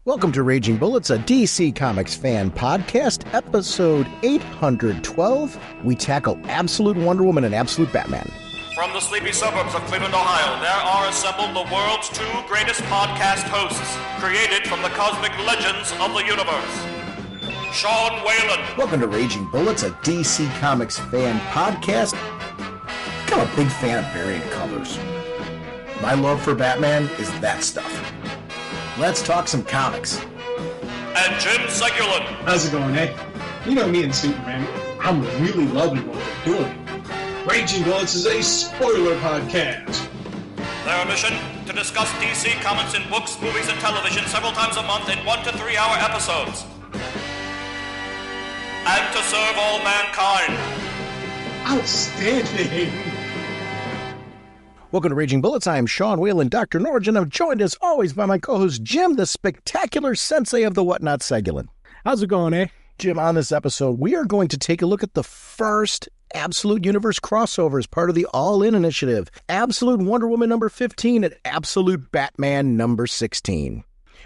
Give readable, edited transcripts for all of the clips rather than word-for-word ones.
Welcome to Raging Bullets, a DC Comics fan podcast, episode 812. We tackle Absolute Wonder Woman and Absolute Batman. From the sleepy suburbs of Cleveland, Ohio, there are assembled the world's two greatest podcast hosts, created from the cosmic legends of the universe. Sean Whalen. Welcome to Raging Bullets, a DC Comics fan podcast. I'm a big fan of variant colors. My love for Batman is that stuff. Let's talk some comics. And Jim Segulin. How's it going, eh? You know me and Superman. I'm really loving what we're doing. Raging Bullets is a spoiler podcast. Their mission, to discuss DC Comics in books, movies, and television several times a month in 1 to 3 hour episodes. And to serve all mankind. Outstanding. Welcome to Raging Bullets. I am Sean Whalen, Dr. Norge, and I'm joined as always by my co-host Jim, the spectacular sensei of the Whatnot Segulin. How's it going, eh? Jim, on this episode, we are going to take a look at the first Absolute Universe crossover as part of the All-In initiative. Absolute Wonder Woman number 15 and Absolute Batman number 16.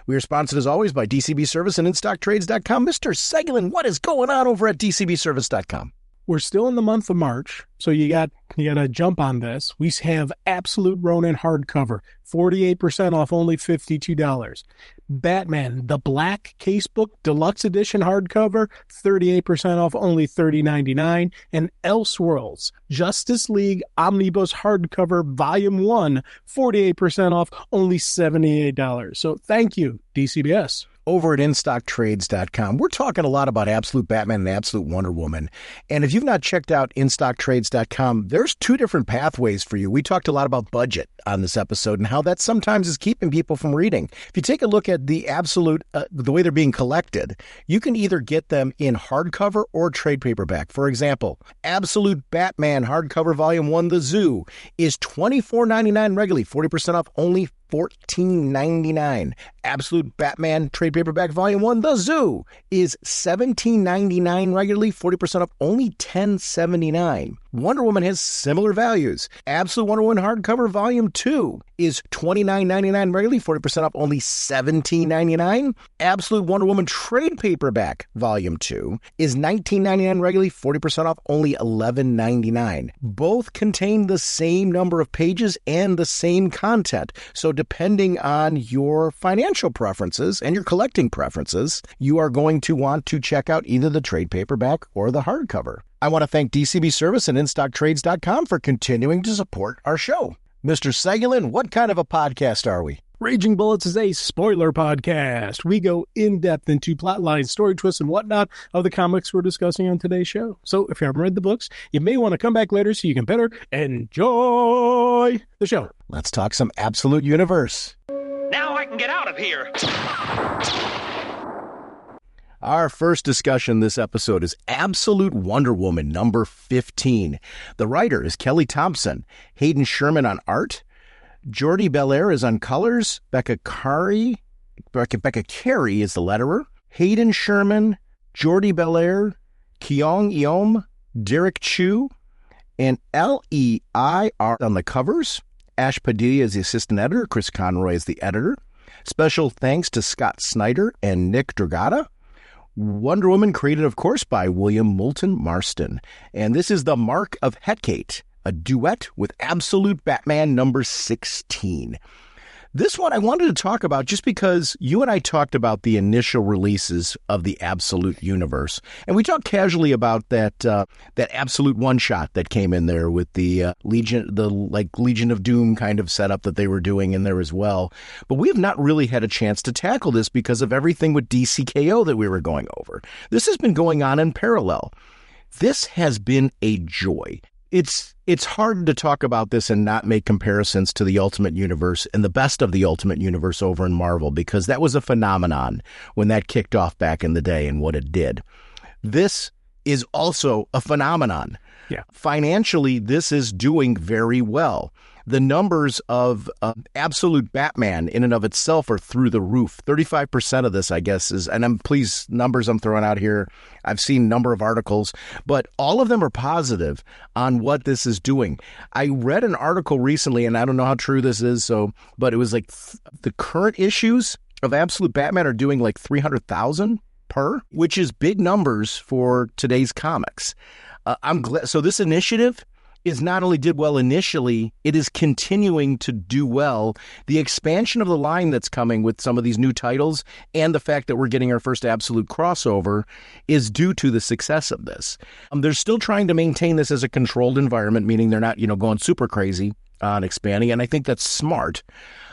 We are sponsored as always by DCB Service and InStockTrades.com. Mr. Segulin, what is going on over at DCBService.com? We're still in the month of March, so you got to jump on this. We have Absolute Ronin hardcover, 48% off, only $52. Batman, the Black Casebook Deluxe Edition hardcover, 38% off, only $30.99. And Elseworlds, Justice League Omnibus hardcover, Volume 1, 48% off, only $78. So thank you, DCBS. Over at InStockTrades.com, we're talking a lot about Absolute Batman and Absolute Wonder Woman. And if you've not checked out InStockTrades.com, there's two different pathways for you. We talked a lot about budget on this episode and how that sometimes is keeping people from reading. If you take a look at the Absolute, the way they're being collected, you can either get them in hardcover or trade paperback. For example, Absolute Batman hardcover Volume 1, The Zoo, is $24.99 regularly, 40% off, only $14.99. Absolute Batman trade paperback Volume 1, The Zoo, is $17.99 regularly, 40% off, only $10.79. Wonder Woman has similar values. Absolute Wonder Woman hardcover Volume 2 is $29.99 regularly, 40% off, only $17.99. Absolute Wonder Woman trade paperback Volume 2 is $19.99 regularly, 40% off, only $11.99. Both contain the same number of pages and the same content. So depending on your financial preferences and your collecting preferences, you are going to want to check out either the trade paperback or the hardcover. I want to thank DCB Service and InStockTrades.com for continuing to support our show. Mr. Segulin, what kind of a podcast are we? Raging Bullets is a spoiler podcast. We go in-depth into plot lines, story twists, and whatnot of the comics we're discussing on today's show. So if you haven't read the books, you may want to come back later so you can better enjoy the show. Let's talk some Absolute Universe. Now I can get out of here. Our first discussion this episode is Absolute Wonder Woman number 15. The writer is Kelly Thompson, Hayden Sherman on art, Jordie Bellaire is on colors, Becca Carey is the letterer, Hayden Sherman, Jordie Bellaire, Kyung Eom, Derek Chu, and L.E.I. on the covers. Ash Padilla is the assistant editor, Chris Conroy is the editor. Special thanks to Scott Snyder and Nick Dragata. Wonder Woman created, of course, by William Moulton Marston. And this is The Mark of Hecate, a duet with Absolute Batman number 16. This one I wanted to talk about just because you and I talked about the initial releases of the Absolute Universe. And we talked casually about that Absolute one-shot that came in there with the Legion of Doom kind of setup that they were doing in there as well. But we have not really had a chance to tackle this because of everything with DCKO that we were going over. This has been going on in parallel. This has been a joy. It's hard to talk about this and not make comparisons to the Ultimate Universe and the best of the Ultimate Universe over in Marvel, because that was a phenomenon when that kicked off back in the day and what it did. This is also a phenomenon. Yeah. Financially, this is doing very well. The numbers of Absolute Batman in and of itself are through the roof. 35% of this, I guess, is, and numbers I'm throwing out here, I've seen a number of articles, but all of them are positive on what this is doing. I read an article recently, and I don't know how true this is, but it was like the current issues of Absolute Batman are doing like 300,000 per, which is big numbers for today's comics. I'm glad. So this initiative is not only did well initially, it is continuing to do well. The expansion of the line that's coming with some of these new titles and the fact that we're getting our first Absolute crossover is due to the success of this. They're still trying to maintain this as a controlled environment, meaning they're not, going super crazy on expanding. And I think that's smart.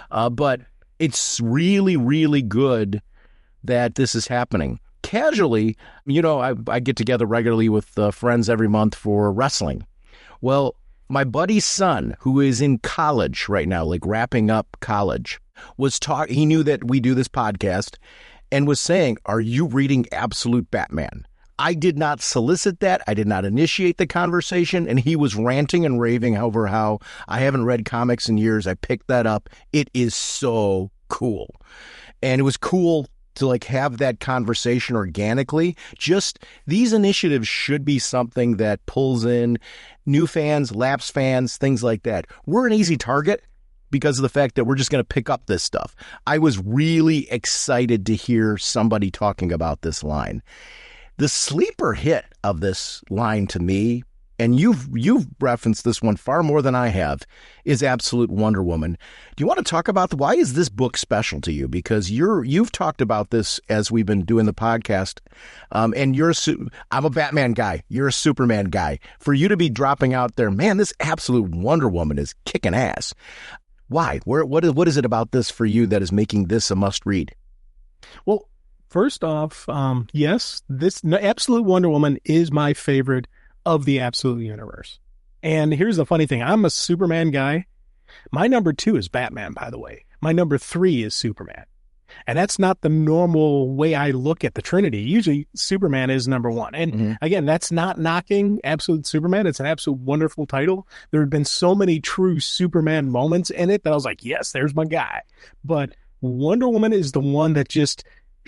But it's really, really good that this is happening. Casually, I get together regularly with friends every month for wrestling. Well, my buddy's son, who is in college right now, like wrapping up college, he knew that we do this podcast and was saying, "Are you reading Absolute Batman?" I did not solicit that. I did not initiate the conversation. And he was ranting and raving over how I haven't read comics in years. I picked that up. It is so cool. And it was cool to have that conversation organically. Just these initiatives should be something that pulls in new fans, lapsed fans, things like that. We're an easy target because of the fact that we're just going to pick up this stuff. I was really excited to hear somebody talking about this line. The sleeper hit of this line to me, and you've referenced this one far more than I have, is Absolute Wonder Woman. Do you want to talk about why is this book special to you? Because you've talked about this as we've been doing the podcast, and I'm a Batman guy. You're a Superman guy. For you to be dropping out there, man, this Absolute Wonder Woman is kicking ass. Why? What is it about this for you that is making this a must read? Well, first off, yes, this Absolute Wonder Woman is my favorite of the Absolute Universe. And here's the funny thing. I'm a Superman guy. My number 2 is Batman, by the way. My number 3 is Superman. And that's not the normal way I look at the Trinity. Usually Superman is number 1. And again, that's not knocking Absolute Superman. It's an absolute wonderful title. There have been so many true Superman moments in it that I was like, yes, there's my guy. But Wonder Woman is the one that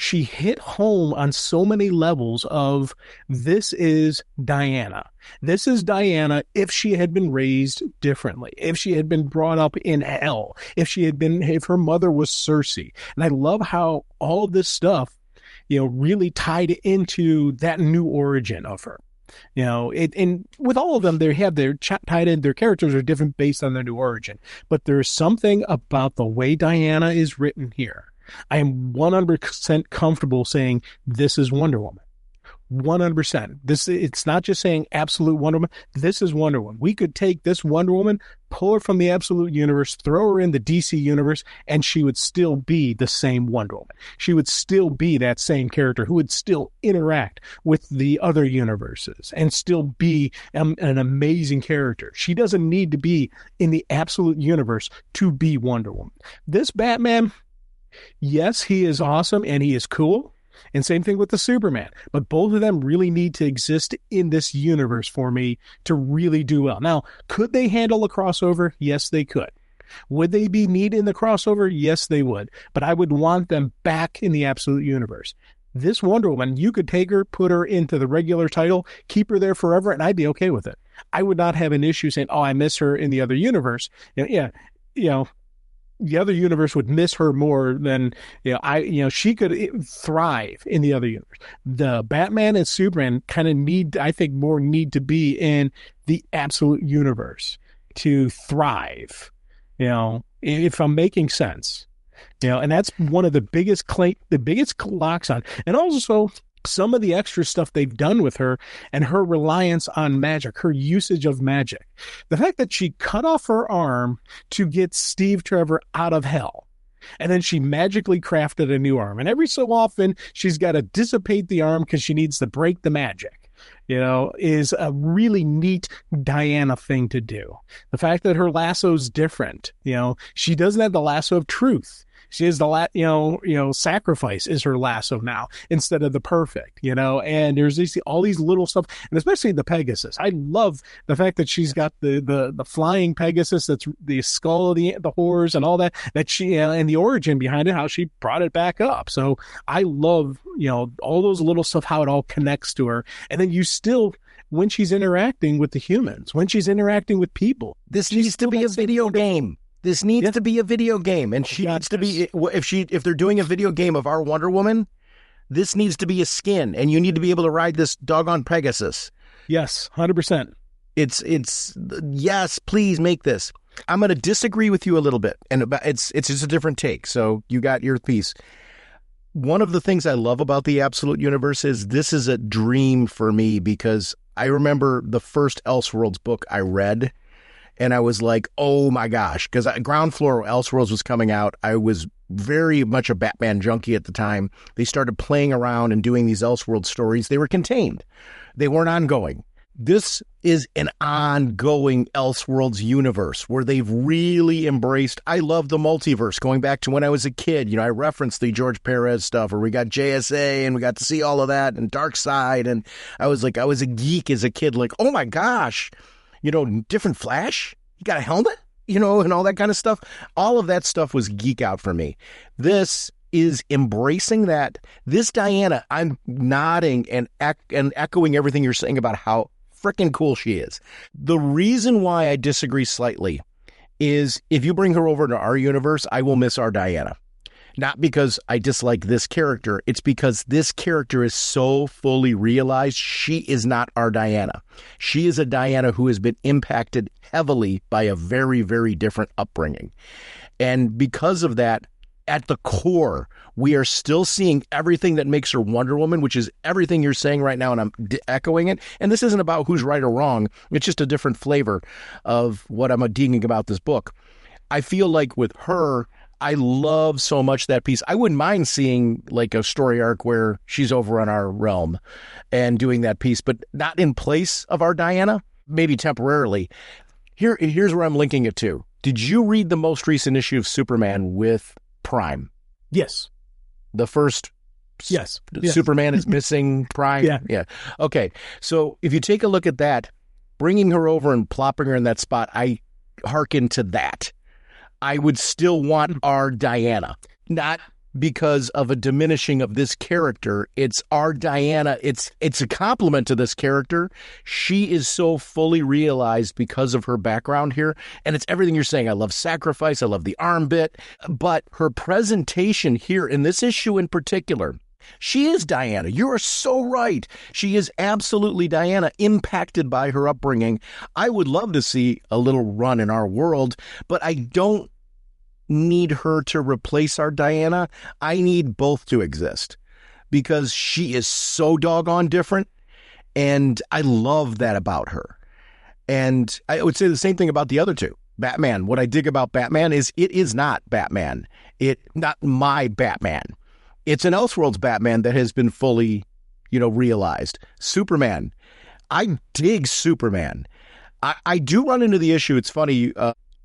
she hit home on so many levels of this is Diana. This is Diana if she had been raised differently, if she had been brought up in hell, if her mother was Cersei. And I love how all of this stuff, really tied into that new origin of her. And with all of them, they have their tied in, their characters are different based on their new origin. But there's something about the way Diana is written here. I am 100% comfortable saying this is Wonder Woman. 100%. It's not just saying Absolute Wonder Woman. This is Wonder Woman. We could take this Wonder Woman, pull her from the Absolute Universe, throw her in the DC Universe, and she would still be the same Wonder Woman. She would still be that same character who would still interact with the other universes and still be an amazing character. She doesn't need to be in the Absolute Universe to be Wonder Woman. This Batman, yes, he is awesome and he is cool. And same thing with the Superman. But both of them really need to exist in this universe for me to really do well. Now, could they handle a crossover? Yes, they could. Would they be neat in the crossover? Yes, they would. But I would want them back in the Absolute Universe. This Wonder Woman, you could take her, put her into the regular title, keep her there forever, and I'd be okay with it. I would not have an issue saying, oh, I miss her in the other universe. The other universe would miss her more than, she could thrive in the other universe. The Batman and Superman kind of need to be in the Absolute Universe to thrive, if I'm making sense, and that's one of the biggest clocks on. And also some of the extra stuff they've done with her and her reliance on magic, her usage of magic. The fact that she cut off her arm to get Steve Trevor out of hell. And then she magically crafted a new arm. And every so often she's got to dissipate the arm because she needs to break the magic, is a really neat Diana thing to do. The fact that her lasso's different, she doesn't have the lasso of truth. She is the sacrifice is her lasso now instead of the perfect, and there's all these little stuff, and especially the Pegasus. I love the fact that she's got the flying Pegasus, that's the skull of the horrors and all that she, and the origin behind it, how she brought it back up. So I love, all those little stuff, how it all connects to her. And then you still, when she's interacting with the humans, when she's interacting with people, this needs to be a video game. This needs to be a video game, and she needs to be, if they're doing a video game of our Wonder Woman, this needs to be a skin, and you need to be able to ride this doggone Pegasus. Yes, 100%. Yes, please make this. I'm going to disagree with you a little bit, and it's just a different take. So you got your piece. One of the things I love about the Absolute Universe is this is a dream for me, because I remember the first Elseworlds book I read, and I was like, oh my gosh, because Ground Floor Elseworlds was coming out. I was very much a Batman junkie at the time. They started playing around and doing these Elseworlds stories. They were contained. They weren't ongoing. This is an ongoing Elseworlds universe where they've really embraced. I love the multiverse going back to when I was a kid. You know, I referenced the George Perez stuff where we got JSA and we got to see all of that and Darkseid. And I was a geek as a kid, like, oh my gosh, you know, different Flash. You got a helmet, you know, and all that kind of stuff. All of that stuff was geek out for me. This is embracing that. This Diana, I'm nodding and echoing everything you're saying about how freaking cool she is. The reason why I disagree slightly is if you bring her over to our universe, I will miss our Diana. Not because I dislike this character. It's because this character is so fully realized. She is not our Diana. She is a Diana who has been impacted heavily by a very, very different upbringing. And because of that, at the core, we are still seeing everything that makes her Wonder Woman, which is everything you're saying right now, and I'm echoing it. And this isn't about who's right or wrong. It's just a different flavor of what I'm digging about this book. I feel like with her, I love so much that piece. I wouldn't mind seeing like a story arc where she's over on our realm and doing that piece, but not in place of our Diana, maybe temporarily. Here's where I'm linking it to. Did you read the most recent issue of Superman with Prime? Yes. The first yes. Superman is missing Prime? Yeah. Okay. So if you take a look at that, bringing her over and plopping her in that spot, I hearken to that. I would still want our Diana, not because of a diminishing of this character. It's our Diana. It's a compliment to this character. She is so fully realized because of her background here. And it's everything you're saying. I love sacrifice. I love the arm bit. But her presentation here in this issue in particular, she is Diana. You are so right. She is absolutely Diana, impacted by her upbringing. I would love to see a little run in our world, but I don't need her to replace our Diana. I need both to exist because she is so doggone different, and I love that about her. And I would say the same thing about the other two. Batman, what I dig about Batman is it is not Batman. Not my Batman. It's an Elseworlds Batman that has been fully, realized. Superman. I dig Superman. I do run into the issue. It's funny.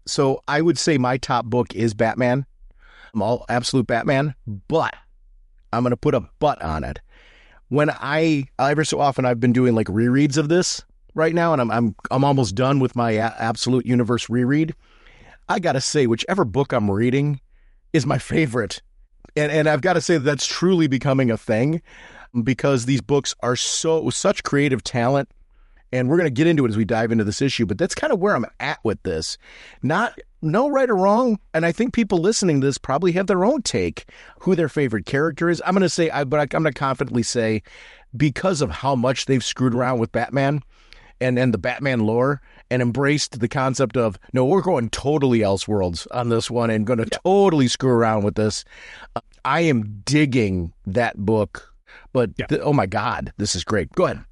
So I would say my top book is Batman. I'm all Absolute Batman, but I'm going to put a but on it. When every so often I've been doing like rereads of this right now, and I'm almost done with my Absolute Universe reread. I got to say, whichever book I'm reading is my favorite. And I've got to say that's truly becoming a thing because these books are such creative talent. And we're going to get into it as we dive into this issue, but that's kind of where I'm at with this. No right or wrong. And I think people listening to this probably have their own take who their favorite character is. I'm going to say, I'm going to confidently say, because of how much they've screwed around with Batman and the Batman lore and embraced the concept of, no, we're going totally Elseworlds on this one and going to totally screw around with this. I am digging that book, but oh my God, this is great. Go ahead.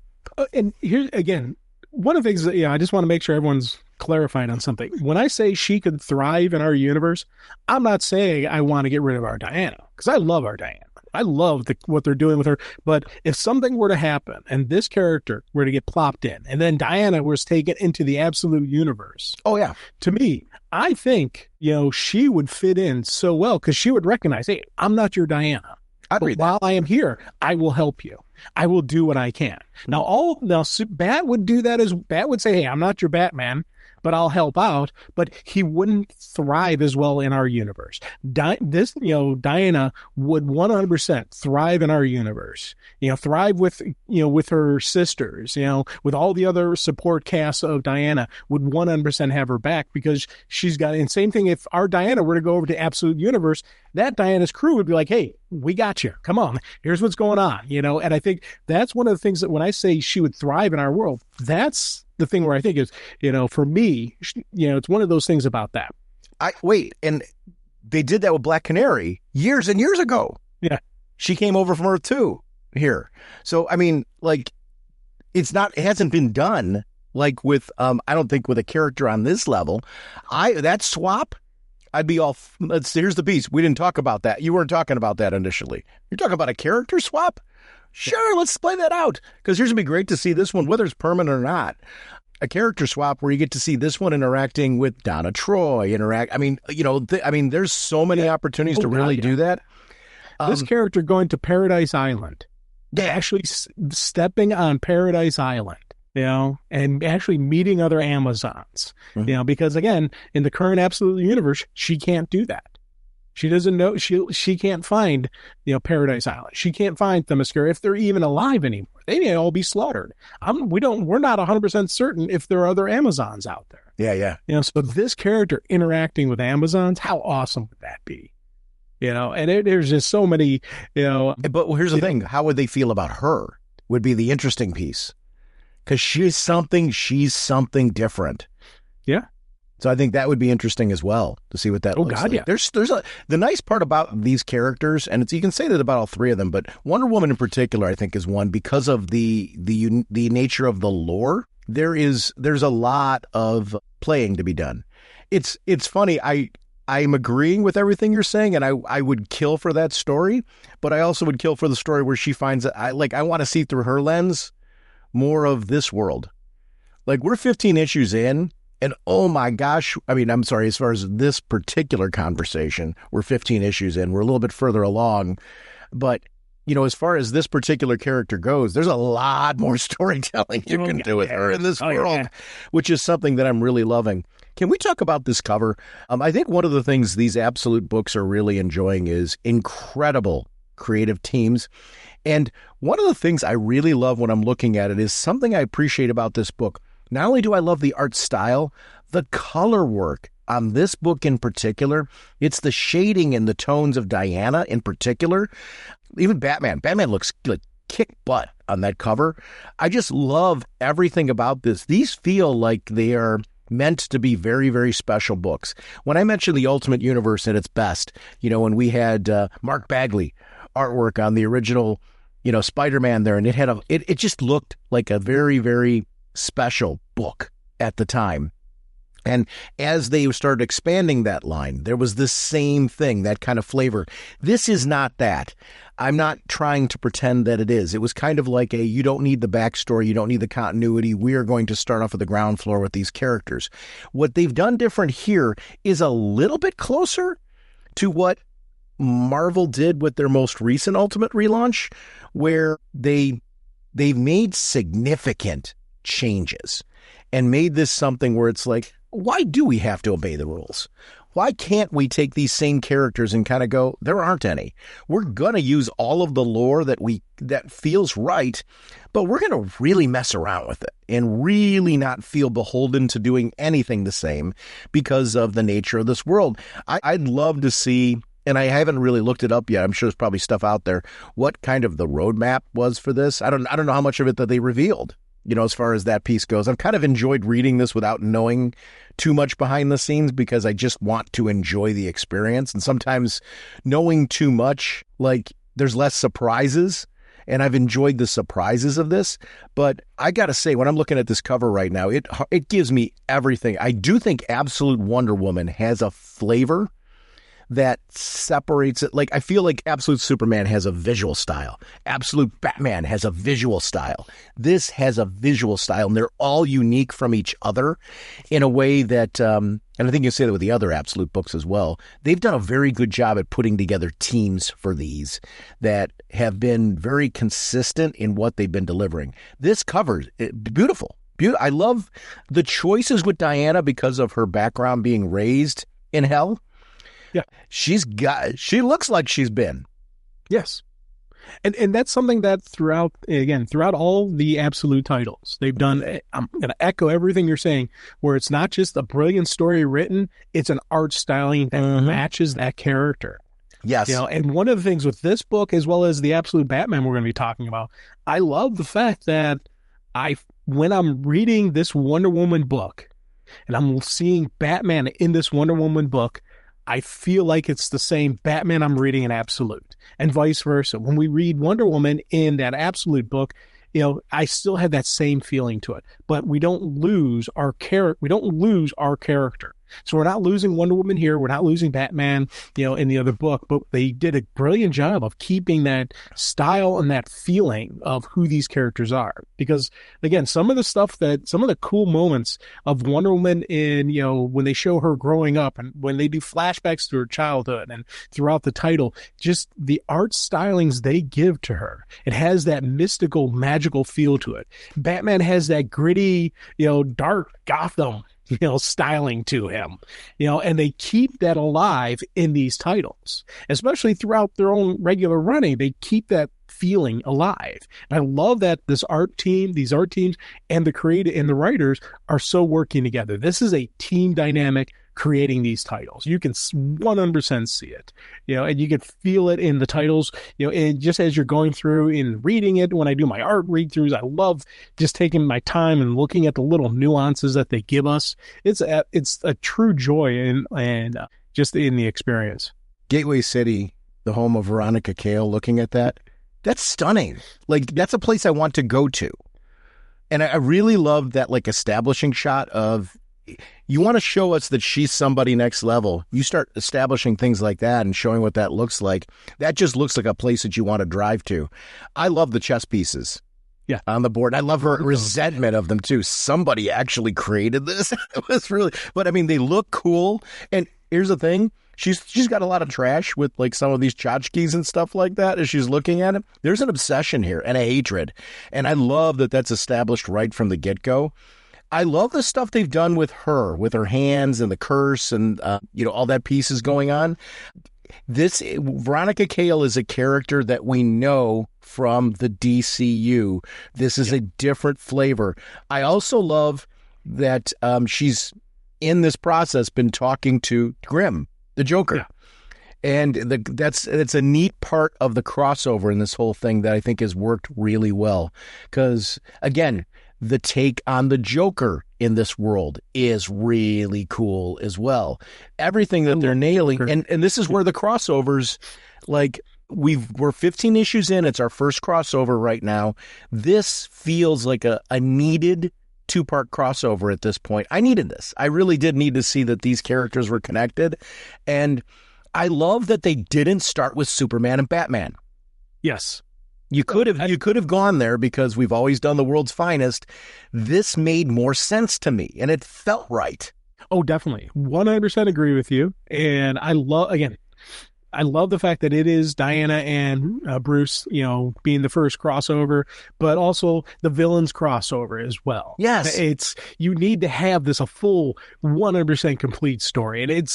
And here again, one of the things that, I just want to make sure everyone's clarified on something. When I say she could thrive in our universe, I'm not saying I want to get rid of our Diana, because I love our Diana. I love what they're doing with her. But if something were to happen and this character were to get plopped in and then Diana was taken into the Absolute Universe. Oh, yeah. To me, I think, she would fit in so well because she would recognize, hey, I'm not your Diana. But while I am here, I will help you. I will do what I can. Now, Bat would do that Bat would say, hey, I'm not your Batman, but I'll help out. But he wouldn't thrive as well in our universe. Diana would 100% thrive in our universe. Thrive with her sisters. With all the other support casts of Diana, would 100% have her back because she's got. And same thing if our Diana were to go over to Absolute Universe, that Diana's crew would be like, "Hey, we got you. Come on, here's what's going on." And I think that's one of the things that when I say she would thrive in our world, that's the thing where I think is, for me, it's one of those things about that. And they did that with Black Canary years and years ago. Yeah. She came over from Earth 2 here. So, I mean, like, it hasn't been done like with, I don't think with a character on this level. That swap, I'd be all, here's the piece. We didn't talk about that. You weren't talking about that initially. You're talking about a character swap? Sure, let's play that out. Because here's going to be great to see this one, whether it's permanent or not. A character swap where you get to see this one interacting with Donna Troy. There's so many opportunities to really do that. This character going to Paradise Island. Actually stepping on Paradise Island. And actually meeting other Amazons, because again, in the current Absolute Universe, she can't do that. She doesn't know, she can't find, Paradise Island. She can't find Themyscira if they're even alive anymore. They may all be slaughtered. We're not 100% certain if there are other Amazons out there. Yeah. So this character interacting with Amazons, how awesome would that be? And there's just so many, But here's the thing. How would they feel about her would be the interesting piece. Because she's something different. Yeah. So I think that would be interesting as well to see what that looks like. Yeah. There's the nice part about these characters, and you can say that about all three of them, but Wonder Woman in particular, I think, is one because of the nature of the lore. There's a lot of playing to be done. It's funny. I'm agreeing with everything you're saying, and I would kill for that story, but I also would kill for the story where she finds that I want to see through her lens more of this world. Like, we're 15 issues in, and oh my gosh, I mean, I'm sorry, as far as this particular conversation, we're 15 issues in. We're a little bit further along, but as far as this particular character goes, there's a lot more storytelling you can do with her in this world, which is something that I'm really loving. Can we talk about this cover? I think one of the things these Absolute books are really enjoying is incredible creative teams. And one of the things I really love when I'm looking at it is something I appreciate about this book. Not only do I love the art style, the color work on this book in particular, it's the shading and the tones of Diana in particular. Even Batman looks like kick butt on that cover. I just love everything about this. These feel like they are meant to be very, very special books. When I mentioned the Ultimate Universe at its best, when we had Mark Bagley artwork on the original, Spider-Man there, and it just looked like a very, very special book at the time. And as they started expanding that line, there was this same thing, that kind of flavor. This is not that. I'm not trying to pretend that it is. It was kind of like you don't need the backstory, you don't need the continuity. We are going to start off at the ground floor with these characters. What they've done different here is a little bit closer to what Marvel did with their most recent Ultimate relaunch, where they've made significant changes and made this something where it's like, why do we have to obey the rules? Why can't we take these same characters and kind of go, there aren't any. We're going to use all of the lore that feels right, but we're going to really mess around with it and really not feel beholden to doing anything the same because of the nature of this world. I'd love to see, and I haven't really looked it up yet, I'm sure there's probably stuff out there, what kind of the roadmap was for this. I don't know how much of it that they revealed. As far as that piece goes, I've kind of enjoyed reading this without knowing too much behind the scenes because I just want to enjoy the experience. And sometimes knowing too much, like, there's less surprises, and I've enjoyed the surprises of this. But I got to say, when I'm looking at this cover right now, it gives me everything. I do think Absolute Wonder Woman has a flavor that separates it. Like, I feel like Absolute Superman has a visual style. Absolute Batman has a visual style. This has a visual style, and they're all unique from each other in a way that, and I think you say that with the other Absolute books as well, they've done a very good job at putting together teams for these that have been very consistent in what they've been delivering. This cover, beautiful. I love the choices with Diana because of her background being raised in hell. Yeah. She looks like she's been. Yes. And that's something that throughout all the Absolute titles, they've done. I'm going to echo everything you're saying, where it's not just a brilliant story written, it's an art styling that matches that character. Yes. And one of the things with this book, as well as the Absolute Batman we're going to be talking about, I love the fact that when I'm reading this Wonder Woman book and I'm seeing Batman in this Wonder Woman book, I feel like it's the same Batman I'm reading in Absolute, and vice versa. When we read Wonder Woman in that Absolute book, I still have that same feeling to it, but we don't lose our character. So we're not losing Wonder Woman here. We're not losing Batman, in the other book, but they did a brilliant job of keeping that style and that feeling of who these characters are. Because again, some of the cool moments of Wonder Woman in, when they show her growing up and when they do flashbacks to her childhood and throughout the title, just the art stylings they give to her, it has that mystical, magical feel to it. Batman has that gritty, dark Gotham, styling to him, and they keep that alive in these titles, especially throughout their own regular running. They keep that feeling alive. And I love that these art teams and the creator and the writers are so working together. This is a team dynamic creating these titles. You can 100% see it, and you can feel it in the titles, and just as you're going through and reading it. When I do my art read throughs, I love just taking my time and looking at the little nuances that they give us. It's a true joy and just in the experience. Gateway City, the home of Veronica Cale, looking at that's stunning. Like, that's a place I want to go to. And I really love that, like, establishing shot of, you want to show us that she's somebody next level. You start establishing things like that and showing what that looks like. That just looks like a place that you want to drive to. I love the chess pieces. Yeah. On the board. I love her resentment of them too. Somebody actually created this. It was really, but I mean, they look cool. And here's the thing. She's got a lot of trash with like some of these tchotchkes and stuff like that as she's looking at it. There's an obsession here and a hatred. And I love that that's established right from the get-go. I love the stuff they've done with her hands and the curse and, all that piece is going on. Veronica Cale is a character that we know from the DCU. This is a different flavor. I also love that she's in this process been talking to Grimm, the Joker. Yeah. And it's a neat part of the crossover in this whole thing that I think has worked really well. Because, again, the take on the Joker in this world is really cool as well. Everything that they're nailing, and this is where the crossovers, like, we're 15 issues in. It's our first crossover right now. This feels like a needed 2-part crossover at this point. I needed this. I really did need to see that these characters were connected. And I love that they didn't start with Superman and Batman. Yes. You could have gone there because we've always done the world's finest. This made more sense to me, and it felt right. Oh, definitely. 100% agree with you. And I love the fact that it is Diana and Bruce, being the first crossover, but also the villains crossover as well. Yes. You need to have a full 100% complete story. And it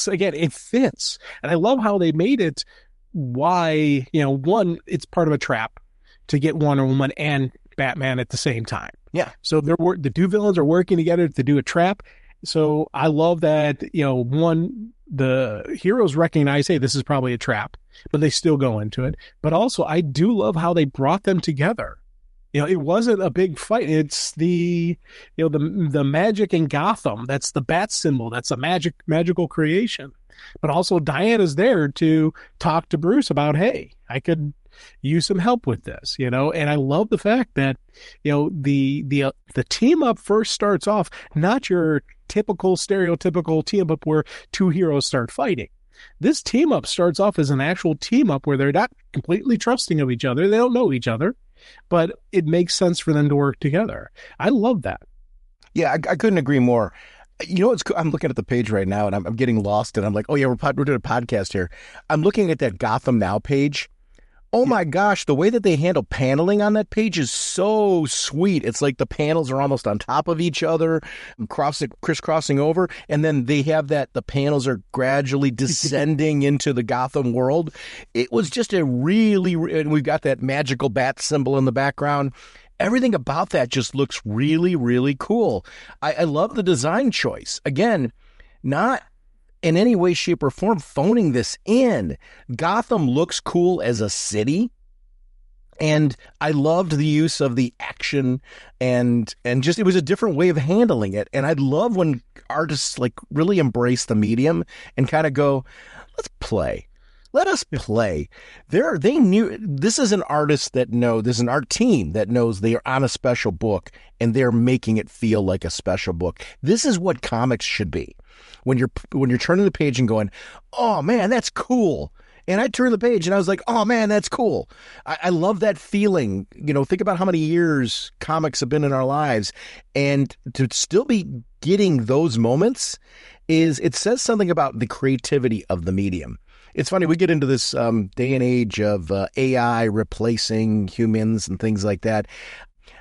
fits. And I love how they made it. Why, one, it's part of a trap to get Wonder Woman and Batman at the same time. Yeah. So the two villains are working together to do a trap. So I love that, one, the heroes recognize, hey, this is probably a trap, but they still go into it. But also, I do love how they brought them together. It wasn't a big fight. It's the magic in Gotham. That's the bat symbol. That's a magical creation. But also Diana's there to talk to Bruce about, hey, I could use some help with this, and I love the fact that, the team up first starts off not your typical stereotypical team up where two heroes start fighting. This team up starts off as an actual team up where they're not completely trusting of each other. They don't know each other, but it makes sense for them to work together. I love that. Yeah, I couldn't agree more. It's cool. I'm looking at the page right now and I'm getting lost and I'm like, oh yeah, we're doing a podcast here. I'm looking at that Gotham Now page. Oh my gosh, the way that they handle paneling on that page is so sweet. It's like the panels are almost on top of each other, crisscrossing over, and then they have that the panels are gradually descending into the Gotham world. It was just and we've got that magical bat symbol in the background. Everything about that just looks really, really cool. I love the design choice. Again, not in any way, shape, or form phoning this in. Gotham looks cool as a city, and I loved the use of the action and just it was a different way of handling it. And I love when artists like really embrace the medium and kind of go, let's play. Let us play. They knew this is an artist that there's an art team that knows they are on a special book and they're making it feel like a special book. This is what comics should be. When you're turning the page and going, oh man, that's cool. And I turned the page and I was like, oh man, that's cool. I love that feeling. Think about how many years comics have been in our lives, and to still be getting those moments it says something about the creativity of the medium. It's funny, we get into this day and age of AI replacing humans and things like that.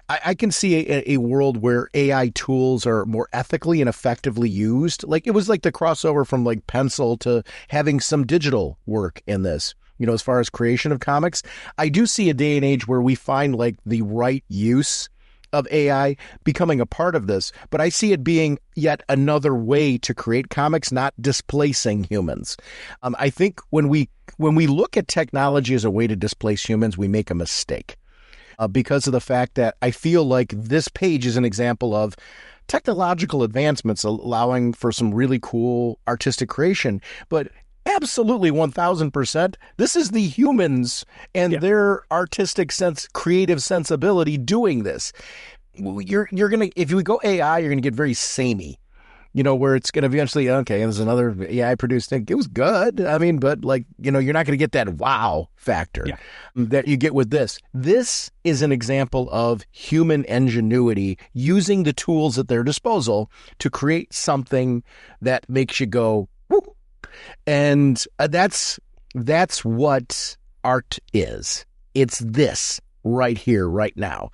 I can see a world where AI tools are more ethically and effectively used. Like it was like the crossover from like pencil to having some digital work in this, as far as creation of comics. I do see a day and age where we find like the right use of AI becoming a part of this, but I see it being yet another way to create comics, not displacing humans. I think when we look at technology as a way to displace humans, we make a mistake. Because of the fact that I feel like this page is an example of technological advancements allowing for some really cool artistic creation. But absolutely 1000%, this is the humans and their artistic creative sensibility doing this. You're going to, if we go AI, you're going to get very samey. Where it's going to eventually, okay, there's another AI produced thing. It was good. I mean, but like, you're not going to get that wow factor that you get with this. This is an example of human ingenuity using the tools at their disposal to create something that makes you go, woo. And that's what art is. It's this right here, right now.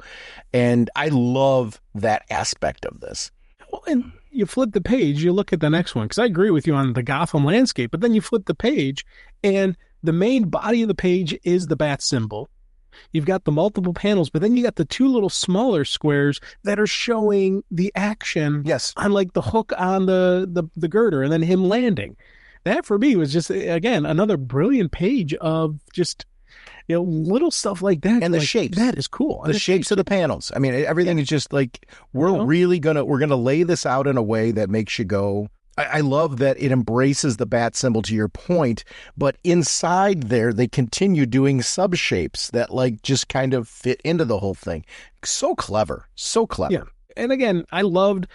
And I love that aspect of this. Well, and you flip the page, you look at the next one, because I agree with you on the Gotham landscape, but then you flip the page, and the main body of the page is the bat symbol. You've got the multiple panels, but then you got the two little smaller squares that are showing the action on like the hook on the girder and then him landing. That for me was just, again, another brilliant page of just little stuff like that. And the shapes. That is cool. The shapes of the panels. I mean, everything is just like, we're going to lay this out in a way that makes you go, I love that it embraces the bat symbol to your point, but inside there, they continue doing subshapes that like just kind of fit into the whole thing. So clever. So clever. Yeah. And again, I loved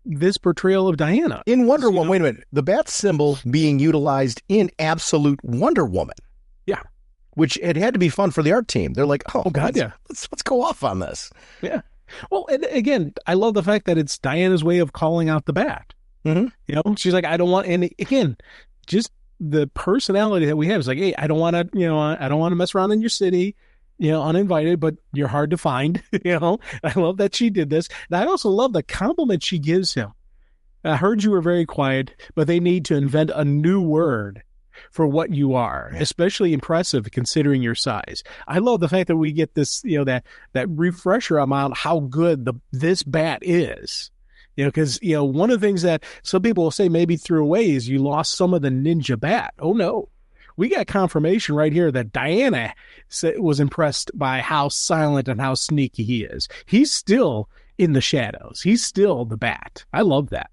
this portrayal of Diana. In Wonder Woman, wait a minute. The bat symbol being utilized in Absolute Wonder Woman. Yeah. Which it had to be fun for the art team. They're like, oh God, let's go off on this. Yeah. Well, and again, I love the fact that it's Diana's way of calling out the bat. Mm-hmm. She's like, I don't want, and again, just the personality that we have is like, hey, I don't want to mess around in your city, uninvited, but you're hard to find. I love that she did this. And I also love the compliment she gives him. I heard you were very quiet, but they need to invent a new word for what you are, especially impressive considering your size. I love the fact that we get this, that refresher about how good this bat is. Because, one of the things that some people will say maybe threw away is you lost some of the ninja bat. Oh, no. We got confirmation right here that Diana was impressed by how silent and how sneaky he is. He's still in the shadows. He's still the bat. I love that.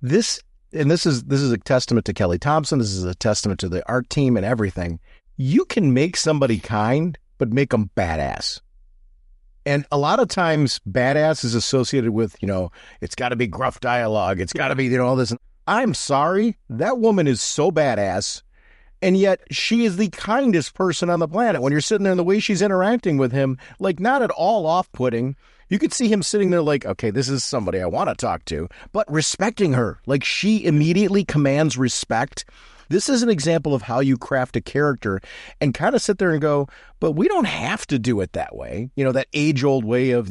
This is a testament to Kelly Thompson. This is a testament to the art team and everything. You can make somebody kind, but make them badass. And a lot of times badass is associated with, it's got to be gruff dialogue. It's got to be, all this. I'm sorry. That woman is so badass. And yet she is the kindest person on the planet. When you're sitting there and the way she's interacting with him, like not at all off-putting. You could see him sitting there like, okay, this is somebody I want to talk to, but respecting her. Like she immediately commands respect. This is an example of how you craft a character and kind of sit there and go, but we don't have to do it that way. You know, that age-old way of,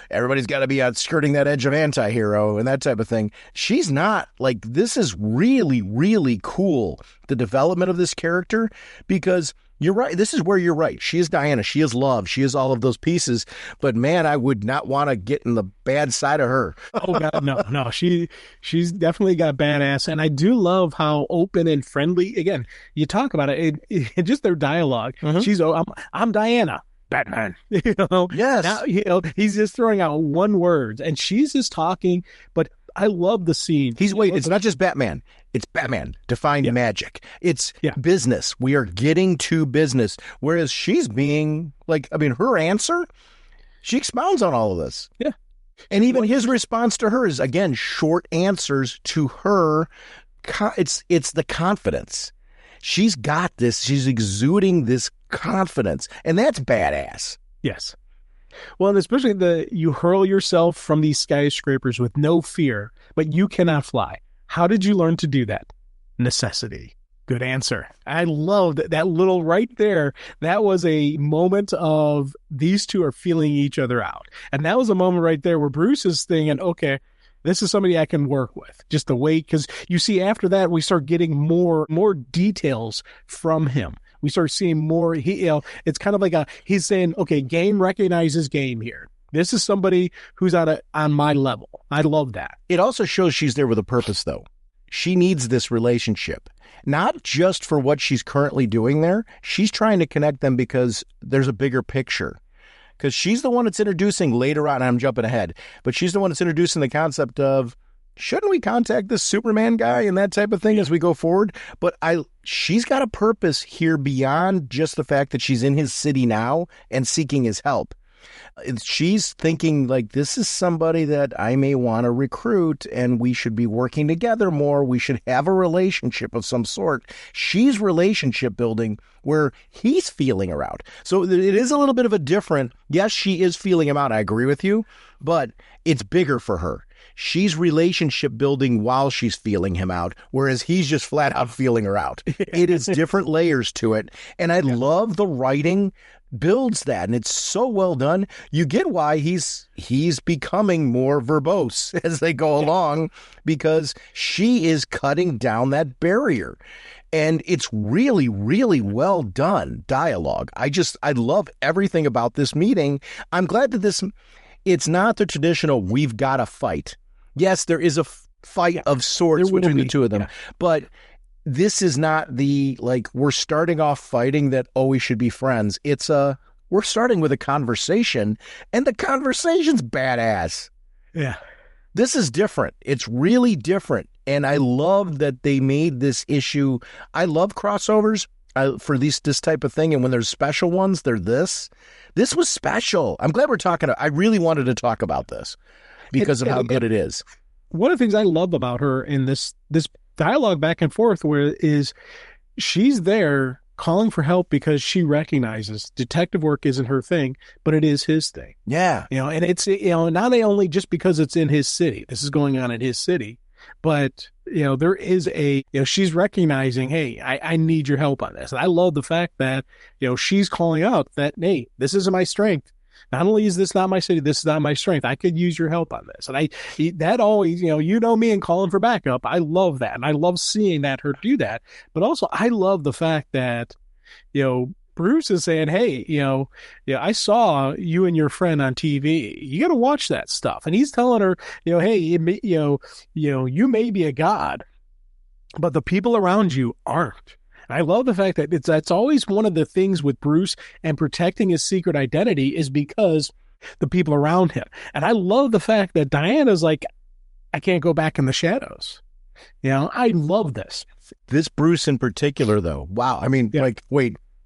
everybody's got to be out skirting that edge of anti-hero and that type of thing. She's not. Like, this is really, really cool, the development of this character, because you're right. This is where you're right. She is Diana. She is love. She is all of those pieces. But man, I would not want to get in the bad side of her. Oh God, no. She's definitely got badass, and I do love how open and friendly. Again, you talk about it, just their dialogue. Mm-hmm. She's, I'm Diana. Batman. Yes. Now, he's just throwing out one word, and she's just talking. But I love the scene. It's not just Batman. It's Batman defying magic. It's business. We are getting to business. Whereas she's being her answer, she expounds on all of this. Yeah. And even his response to her is, again, short answers to her. It's the confidence. She's got this. She's exuding this confidence. And that's badass. Yes. Well, and especially you hurl yourself from these skyscrapers with no fear, but you cannot fly. How did you learn to do that? Necessity. Good answer. I love that little right there. That was a moment of these two are feeling each other out. And that was a moment right there where Bruce is thinking, okay, this is somebody I can work with. Just the way, because you see after that, we start getting more details from him. We start seeing more. It's kind of like he's saying, okay, game recognizes game here. This is somebody who's on my level. I love that. It also shows she's there with a purpose, though. She needs this relationship, not just for what she's currently doing there. She's trying to connect them because there's a bigger picture. Because she's the one that's introducing later on, I'm jumping ahead, but she's the one that's introducing the concept of, shouldn't we contact this Superman guy and that type of thing as we go forward? But she's got a purpose here beyond just the fact that she's in his city now and seeking his help. She's thinking like, this is somebody that I may want to recruit and we should be working together more. We should have a relationship of some sort. She's relationship building where he's feeling her out. So it is a little bit of a different, yes, she is feeling him out. I agree with you, but it's bigger for her. She's relationship building while she's feeling him out, whereas he's just flat out feeling her out. It is different layers to it. And I love the writing builds that, and it's so well done. You get why he's becoming more verbose as they go along, because she is cutting down that barrier. And it's really, really well done dialogue. I love everything about this meeting. I'm glad that it's not the traditional, we've got to fight. Yes, there is a fight of sorts between the two of them, but this is not the, we're starting off fighting that, we should be friends. It's we're starting with a conversation, and the conversation's badass. Yeah. This is different. It's really different. And I love that they made this issue. I love crossovers for this type of thing. And when there's special ones, they're this. This was special. I'm glad we're talking. I really wanted to talk about this because of how good it is. One of the things I love about her in this dialogue back and forth is she's there calling for help because she recognizes detective work isn't her thing, but it is his thing. Yeah. And it's, not only just because it's in his city, this is going on in his city, but, there is she's recognizing, hey, I need your help on this. And I love the fact that, she's calling out that, hey, this isn't my strength. Not only is this not my city, this is not my strength. I could use your help on this. And that always, me and calling for backup. I love that. And I love seeing her do that. But also I love the fact that, Bruce is saying, hey, I saw you and your friend on TV. You got to watch that stuff. And he's telling her, hey, you may be a god, but the people around you aren't. I love the fact that that's always one of the things with Bruce and protecting his secret identity is because the people around him. And I love the fact that Diana's like, I can't go back in the shadows. I love this. This Bruce in particular, though. Wow. I mean,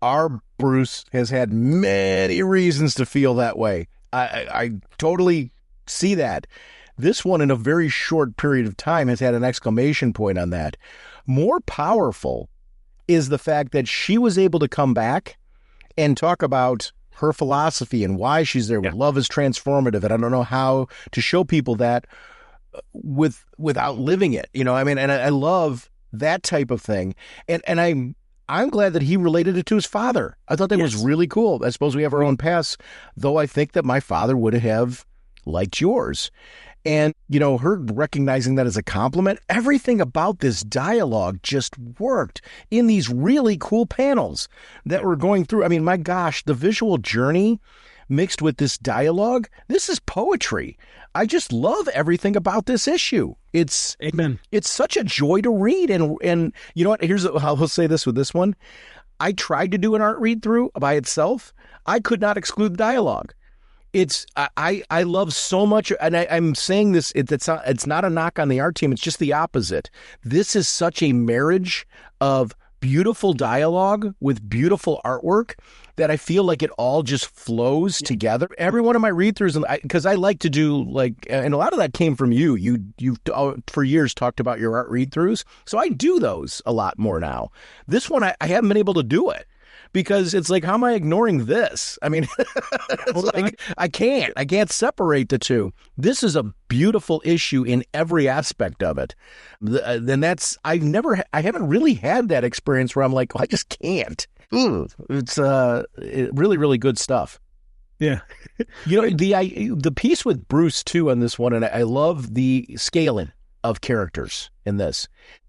our Bruce has had many reasons to feel that way. I totally see that. This one in a very short period of time has had an exclamation point on that. More powerful is the fact that she was able to come back and talk about her philosophy and why she's there. With love is transformative. And I don't know how to show people that without living it. And I love that type of thing. And I'm glad that he related it to his father. I thought that was really cool. I suppose we have our own paths, though I think that my father would have liked yours. And, her recognizing that as a compliment, everything about this dialogue just worked in these really cool panels that we're going through. I mean, my gosh, the visual journey mixed with this dialogue, this is poetry. I just love everything about this issue. Amen. It's such a joy to read. And you know what? I'll say this with this one. I tried to do an art read through by itself. I could not exclude the dialogue. I love so much, and I'm saying this, it's not a knock on the art team, it's just the opposite. This is such a marriage of beautiful dialogue with beautiful artwork that I feel like it all just flows together. Every one of my read-throughs, because I like to do and a lot of that came from you. You've for years talked about your art read-throughs, so I do those a lot more now. This one, I haven't been able to do it. Because it's like, how am I ignoring this? I mean, it's like, I can't separate the two. This is a beautiful issue in every aspect of it. Then I haven't really had that experience where I'm like, I just can't. It's really, really good stuff. Yeah. The piece with Bruce too on this one, and I love the scaling of characters in this.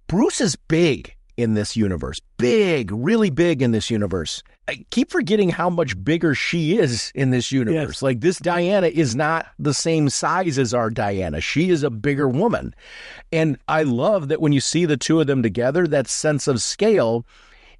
Bruce is big in this universe. Big, really big in this universe. I keep forgetting how much bigger she is in this universe. Yes. Like, this Diana is not the same size as our Diana. She is a bigger woman. And I love that when you see the two of them together, that sense of scale,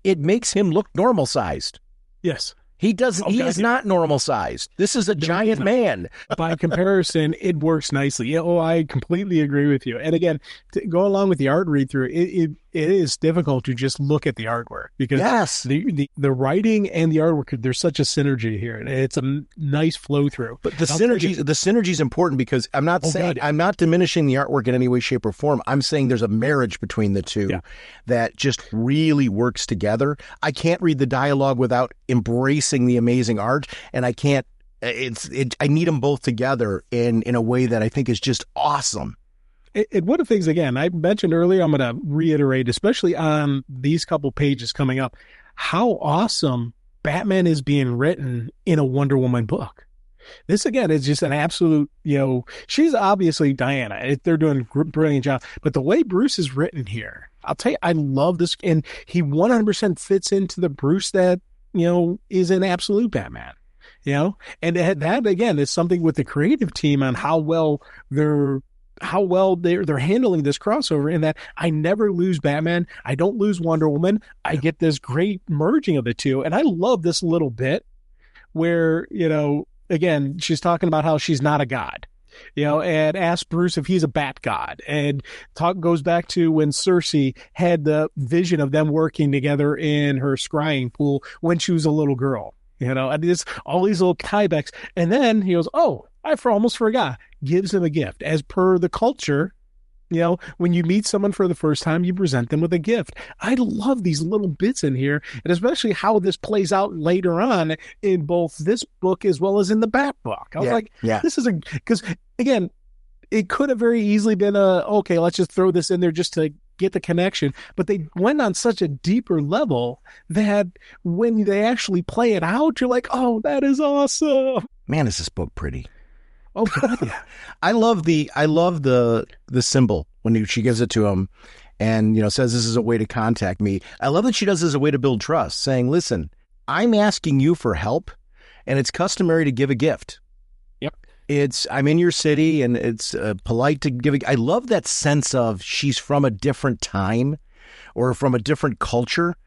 it makes him look normal sized. Yes. He doesn't. He is not normal sized. This is a giant man. By comparison, it works nicely. I completely agree with you. And again, to go along with the art read through, it is difficult to just look at the artwork because the writing and the artwork, there's such a synergy here, and it's a nice flow through. But the synergy is important because I'm not I'm not diminishing the artwork in any way, shape, or form. I'm saying there's a marriage between the two that just really works together. I can't read the dialogue without embracing the amazing art, and I can't. I need them both together in a way that I think is just awesome. One of the things, again, I mentioned earlier, I'm going to reiterate, especially on these couple pages coming up, how awesome Batman is being written in a Wonder Woman book. This, again, is just an absolute, she's obviously Diana. They're doing a brilliant job. But the way Bruce is written here, I'll tell you, I love this. And he 100% fits into the Bruce that, is an absolute Batman. And that, again, is something with the creative team on how well they're handling this crossover, in that I never lose Batman. I don't lose Wonder Woman. I get this great merging of the two. And I love this little bit where, again, she's talking about how she's not a god, and asks Bruce if he's a bat god, and goes back to when Cersei had the vision of them working together in her scrying pool when she was a little girl, and it's all these little tiebacks. And then he goes, "Oh, I almost forgot." Gives him a gift. As per the culture, when you meet someone for the first time, you present them with a gift. I love these little bits in here, and especially how this plays out later on in both this book as well as in the Bat book. I was like, this is because, again, it could have very easily been okay, let's just throw this in there just to get the connection. But they went on such a deeper level that when they actually play it out, you're like, oh, that is awesome. Man, is this book pretty. Oh, God, yeah. I love the symbol when she gives it to him and, says this is a way to contact me. I love that she does this as a way to build trust, saying, listen, I'm asking you for help, and it's customary to give a gift. Yep. I'm in your city, and it's polite to give I love that sense of she's from a different time or from a different culture.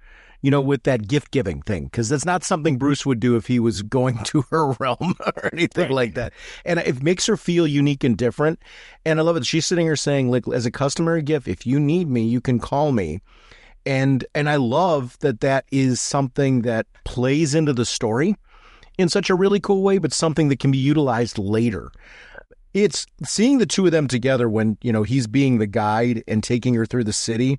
With that gift-giving thing, because that's not something Bruce would do if he was going to her realm or anything like that. And it makes her feel unique and different. And I love it. She's sitting here saying, like, as a customary gift, if you need me, you can call me. And I love that is something that plays into the story in such a really cool way, but something that can be utilized later. It's seeing the two of them together when, he's being the guide and taking her through the city.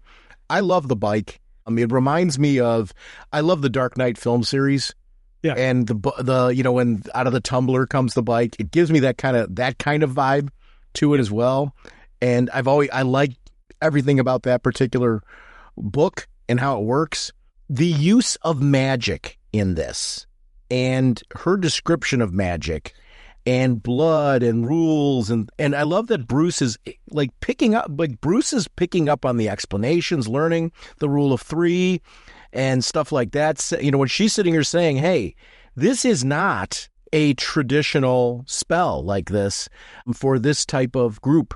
I love the bike. It reminds me of, I love the Dark Knight film series. Yeah. And the when out of the tumbler comes the bike, it gives me that kind of vibe to it as well. And I like everything about that particular book and how it works. The use of magic in this and her description of magic and blood and rules. And I love that Bruce is picking up on the explanations, learning the rule of three and stuff like that. You know, when she's sitting here saying, hey, this is not a traditional spell like this for this type of group,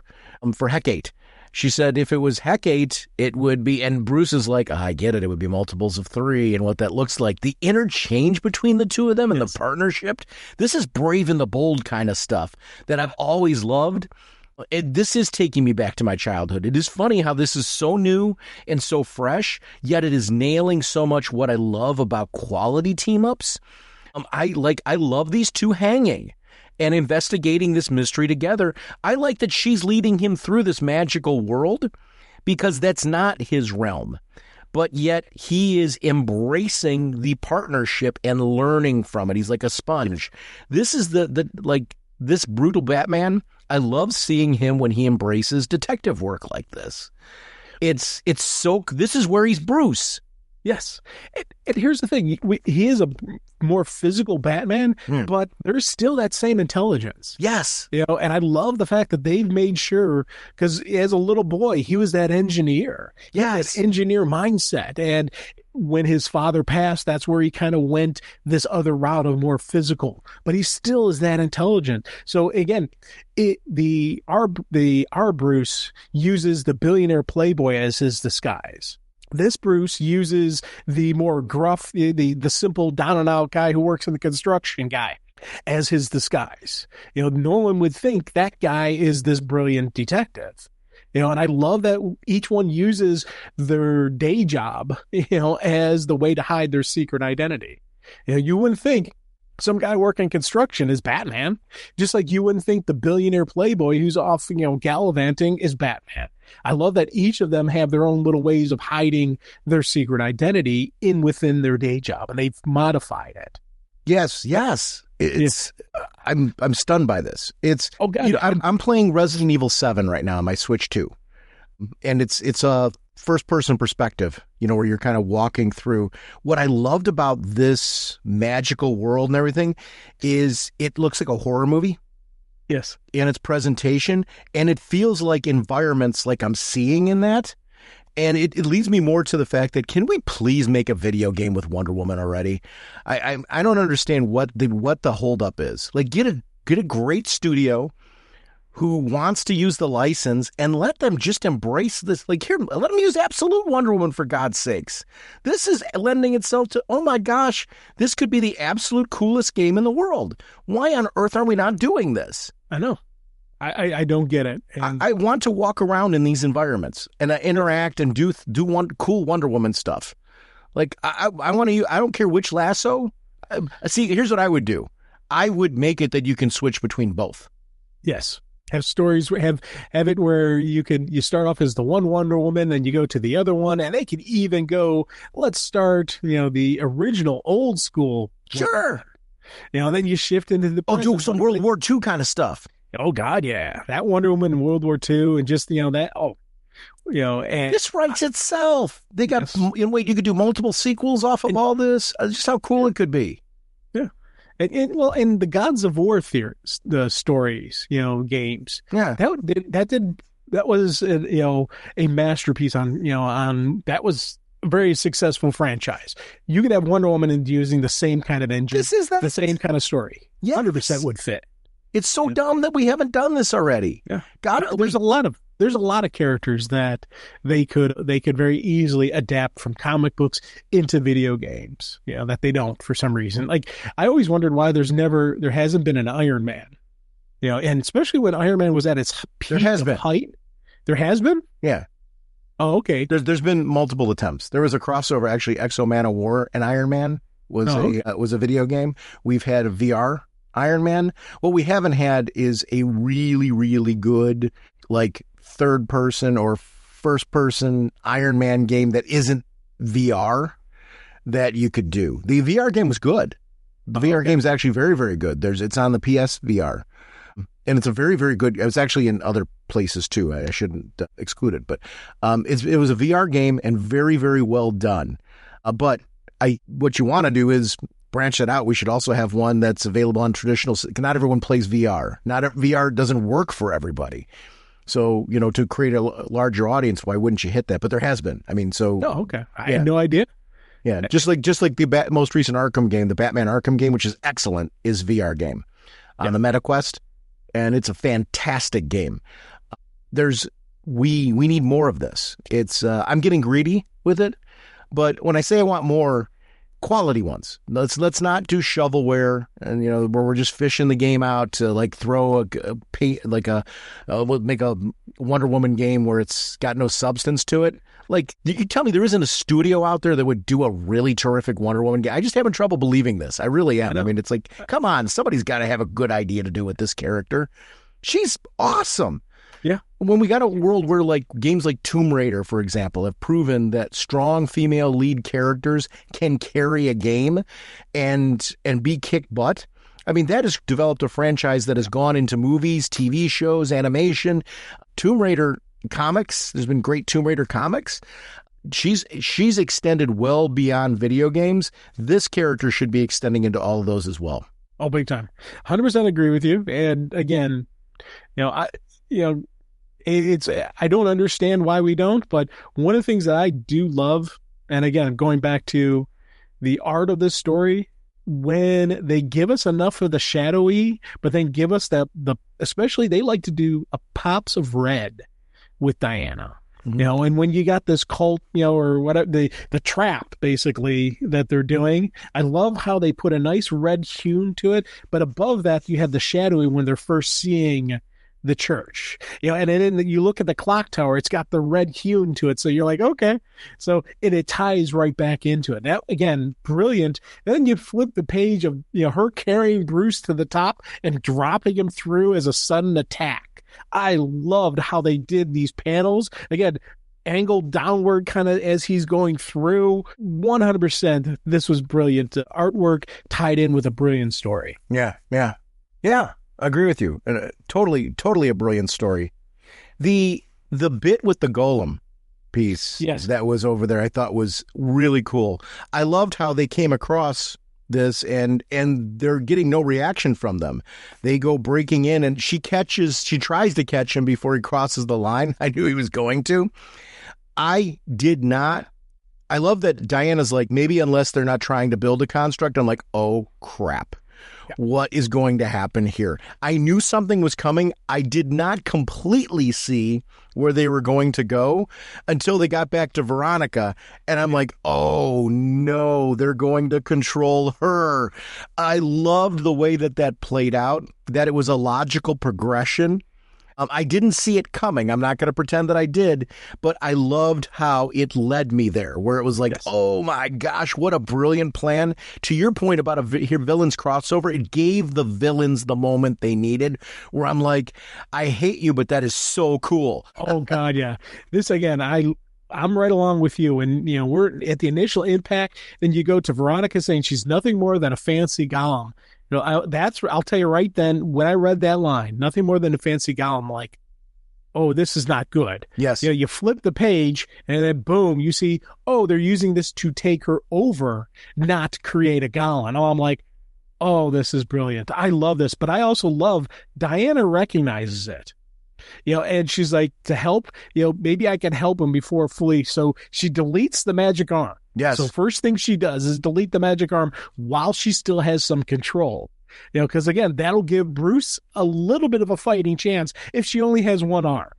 for Hecate. She said if it was Hecate, it would be, and Bruce is like, I get it, it would be multiples of three and what that looks like. The interchange between the two of them and the partnership, this is brave and the bold kind of stuff that I've always loved. This is taking me back to my childhood. It is funny how this is so new and so fresh, yet it is nailing so much what I love about quality team-ups. I love these two hanging and investigating this mystery together. I like that she's leading him through this magical world because that's not his realm. But yet he is embracing the partnership and learning from it. He's like a sponge. This is this brutal Batman. I love seeing him when he embraces detective work like this. This is where he's Bruce. Yes. And here's the thing. He is a more physical Batman, but there's still that same intelligence. Yes. You know, and I love the fact that they've made sure, because as a little boy, he was that engineer. Yes. That engineer mindset. And when his father passed, that's where he kind of went this other route of more physical, but he still is that intelligent. So again, our Bruce uses the billionaire playboy as his disguise. This Bruce uses the more gruff, the simple down and out guy who works in the construction guy as his disguise. You know, no one would think that guy is this brilliant detective. You know, and I love that each one uses their day job, you know, as the way to hide their secret identity. You know, you wouldn't think some guy working construction is Batman, just like you wouldn't think the billionaire playboy who's off, you know, gallivanting is Batman. I love that each of them have their own little ways of hiding their secret identity within their day job, and they've modified it. Yes. I'm stunned by this. I'm playing Resident Evil 7 right now on my Switch 2, and it's a first person perspective, you know, where you're kind of walking through. What I loved about this magical world and everything is it looks like a horror movie. Yes. In its presentation, and it feels like environments like I'm seeing in that. And it leads me more to the fact that, can we please make a video game with Wonder Woman already? I don't understand what the holdup is. Like, get a great studio who wants to use the license and let them just embrace this. Like, here, let them use absolute Wonder Woman, for God's sakes. This is lending itself to, oh my gosh, this could be the absolute coolest game in the world. Why on earth are we not doing this? I know. I don't get it. And I want to walk around in these environments and interact and do cool Wonder Woman stuff. Like, I want to. I don't care which lasso. See, here's what I would do. I would make it that you can switch between both. Yes. Have stories, have it where you start off as the one Wonder Woman, then you go to the other one, and they can even go, let's start, you know, the original old school. Sure. You know, then you shift into the do some World War II kind of stuff. Oh God, yeah, that Wonder Woman in World War II, and just, you know, that, you know, and this writes itself. They got, you could do multiple sequels off of all this. Just how cool it could be. Yeah. And the Gods of War theories, the stories, you know, games. Yeah. That was, you know, a masterpiece that was a very successful franchise. You could have Wonder Woman using the same kind of engine. This is the same kind of story. Yes. 100% would fit. It's so dumb that we haven't done this already. Yeah. God, there's a lot of characters that they could very easily adapt from comic books into video games, you know, that they don't for some reason. Like, I always wondered why there hasn't been an Iron Man, you know, and especially when Iron Man was at its peak of height. There has been? Yeah. Oh, okay. There's been multiple attempts. There was a crossover, actually. Exo Man of War and Iron Man was a video game. We've had a VR Iron Man. What we haven't had is a really, really good, like, third person or first person Iron Man game that isn't VR that you could do. The VR game was good. The VR game is actually very, very good. It's on the PS VR. And it's a very, very good. It was actually in other places too. I shouldn't exclude it, but it was a VR game and very, very well done. But what you want to do is branch it out. We should also have one that's available on traditional. Not everyone plays VR. VR doesn't work for everybody. So, to create a larger audience, why wouldn't you hit that? But there has been. I mean, so. Oh, okay. I had no idea. Yeah, just like the most recent Arkham game, the Batman Arkham game, which is excellent, is VR game on the MetaQuest. And it's a fantastic game. We need more of this. It's I'm getting greedy with it, but when I say I want more, quality ones. Let's not do shovelware and where we're just fishing the game out to like throw make a Wonder Woman game where it's got no substance to it. Like, you tell me there isn't a studio out there that would do a really terrific Wonder Woman game. I just having trouble believing this. I really am. I mean, it's like, come on, somebody's got to have a good idea to do with this character. She's awesome. Yeah. When we got a world where like games like Tomb Raider, for example, have proven that strong female lead characters can carry a game and be kick butt. I mean, that has developed a franchise that has gone into movies, TV shows, animation. Tomb Raider comics, there's been great Tomb Raider comics. She's extended well beyond video games. This character should be extending into all of those as well. Oh, big time. 100% agree with you. And again, I don't understand why we don't, but one of the things that I do love, and again, going back to the art of this story, when they give us enough of the shadowy, but then give us especially they like to do a pops of red with Diana. Mm-hmm. And when you got this cult, or whatever, the trap basically that they're doing, I love how they put a nice red hue to it, but above that you have the shadowy when they're first seeing the church, and then you look at the clock tower, it's got the red hue to it. So you're like, okay. So it ties right back into it. That, again, brilliant. And then you flip the page of, her carrying Bruce to the top and dropping him through as a sudden attack. I loved how they did these panels. Again, angled downward kind of as he's going through. 100%. This was brilliant. Artwork tied in with a brilliant story. Yeah. I agree with you. Totally a brilliant story. The bit with the golem piece that was over there, I thought was really cool. I loved how they came across this and they're getting no reaction from them. They go breaking in and she tries to catch him before he crosses the line. I knew he was going to. I did not. I love that Diana's like, maybe unless they're not trying to build a construct, I'm like, oh crap. What is going to happen here? I knew something was coming. I did not completely see where they were going to go until they got back to Veronica. And I'm like, oh no, they're going to control her. I loved the way that played out, that it was a logical progression. I didn't see it coming. I'm not going to pretend that I did, but I loved how it led me there, where it was like, oh my gosh, what a brilliant plan. To your point about a villains crossover, it gave the villains the moment they needed, where I'm like, I hate you, but that is so cool. Oh God, yeah. This again, I'm right along with you. And, we're at the initial impact. Then you go to Veronica saying she's nothing more than a fancy golem. I'll tell you right then, when I read that line, nothing more than a fancy golem, like, oh, this is not good. Yes. You flip the page and then boom, you see, oh, they're using this to take her over, not create a golem. Oh, I'm like, oh, this is brilliant. I love this. But I also love Diana recognizes it. And she's like, to help, maybe I can help him before fully. So she deletes the magic arm. Yes. So first thing she does is delete the magic arm while she still has some control. Because again, that'll give Bruce a little bit of a fighting chance if she only has one arm.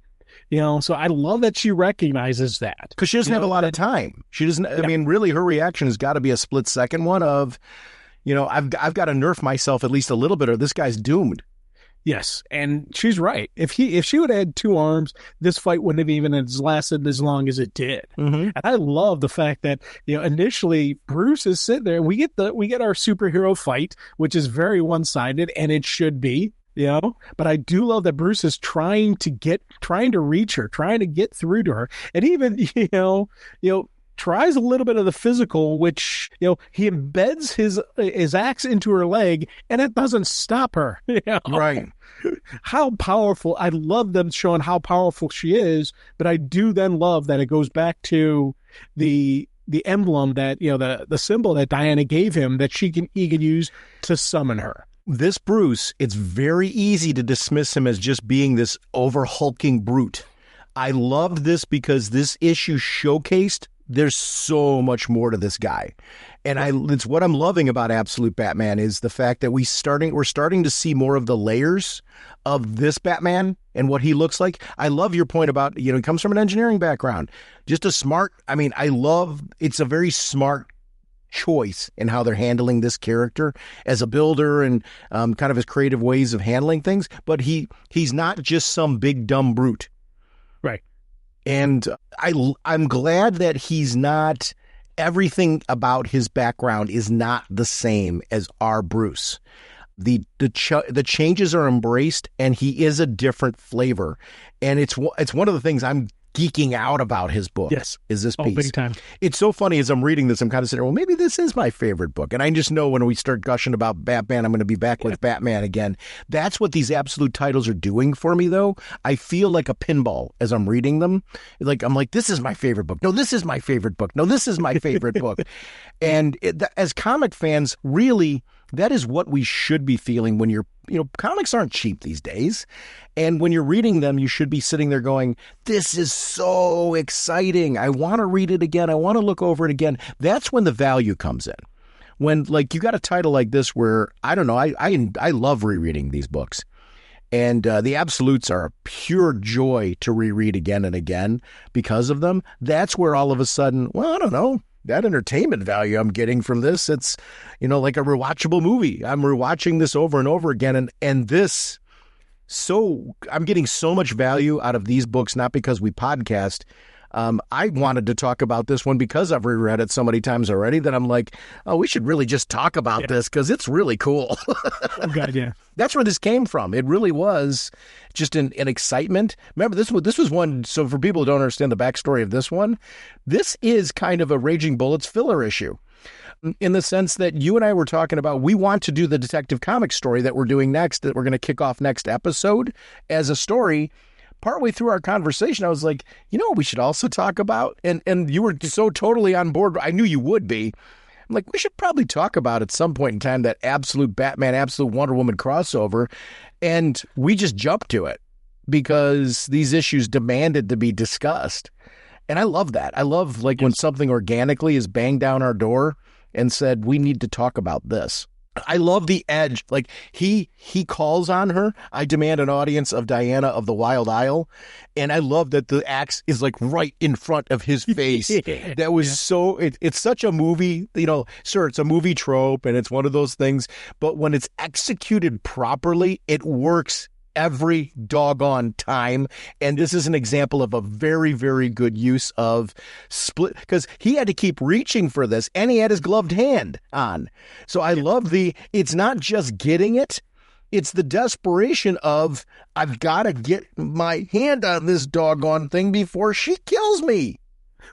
So I love that she recognizes that. Because she doesn't have a lot of time. She doesn't, I mean, really her reaction has got to be a split second one of, I've got to nerf myself at least a little bit or this guy's doomed. Yes, and she's right. If she would have had two arms, this fight wouldn't have even lasted as long as it did. Mm-hmm. And I love the fact that initially Bruce is sitting there, and we get our superhero fight, which is very one-sided, and it should be. But I do love that Bruce is trying to reach her, trying to get through to her, and even tries a little bit of the physical, which, he embeds his axe into her leg, and it doesn't stop her. Right. How powerful. I love them showing how powerful she is, but I do then love that it goes back to the emblem that, the symbol that Diana gave him that he can use to summon her. This Bruce, it's very easy to dismiss him as just being this over-hulking brute. I loved this because this issue showcased there's so much more to this guy. And it's what I'm loving about Absolute Batman is the fact that we're starting to see more of the layers of this Batman and what he looks like. I love your point about, he comes from an engineering background. Just it's a very smart choice in how they're handling this character as a builder and kind of his creative ways of handling things. But he's not just some big dumb brute. Right. And I'm glad that he's not, everything about his background is not the same as our Bruce. The changes are embraced, and he is a different flavor. And it's one of the things I'm geeking out about his book. Yes. Is this piece. Big time. It's so funny as I'm reading this, I'm kind of sitting, well, maybe this is my favorite book. And I just know when we start gushing about Batman, I'm going to be back with Batman again. That's what these absolute titles are doing for me, though. I feel like a pinball as I'm reading them. I'm like, this is my favorite book. No, this is my favorite book. No, this is my favorite book. And as comic fans, really, that is what we should be feeling when comics aren't cheap these days. And when you're reading them, you should be sitting there going, this is so exciting. I want to read it again. I want to look over it again. That's when the value comes in. When you got a title like this where, I don't know, I love rereading these books. And the Absolutes are a pure joy to reread again and again because of them. That's where all of a sudden, well, I don't know, that entertainment value I'm getting from this, it's, like a rewatchable movie. I'm rewatching this over and over again. And this, I'm getting so much value out of these books, not because we podcast. I wanted to talk about this one because I've reread it so many times already that I'm like, oh, we should really just talk about this because it's really cool. Oh, God, yeah. That's where this came from. It really was just an excitement. Remember, this was one, so for people who don't understand the backstory of this one, this is kind of a Raging Bullets filler issue in the sense that you and I were talking about, we want to do the Detective Comics story that we're doing next, that we're going to kick off next episode as a story. Partway through our conversation, I was like, what we should also talk about? And you were so totally on board. I knew you would be. I'm like, we should probably talk about at some point in time that Absolute Batman, Absolute Wonder Woman crossover. And we just jumped to it because these issues demanded to be discussed. And I love that. I love when something organically is banged down our door and said, we need to talk about this. I love the edge. He calls on her. I demand an audience of Diana of the Wild Isle. And I love that the axe is right in front of his face. That was so, it's such a movie, sure, it's a movie trope and it's one of those things, but when it's executed properly, it works every doggone time. And this is an example of a very, very good use of split, because he had to keep reaching for this and he had his gloved hand on. So I love it's not just getting it. It's the desperation of, I've got to get my hand on this doggone thing before she kills me.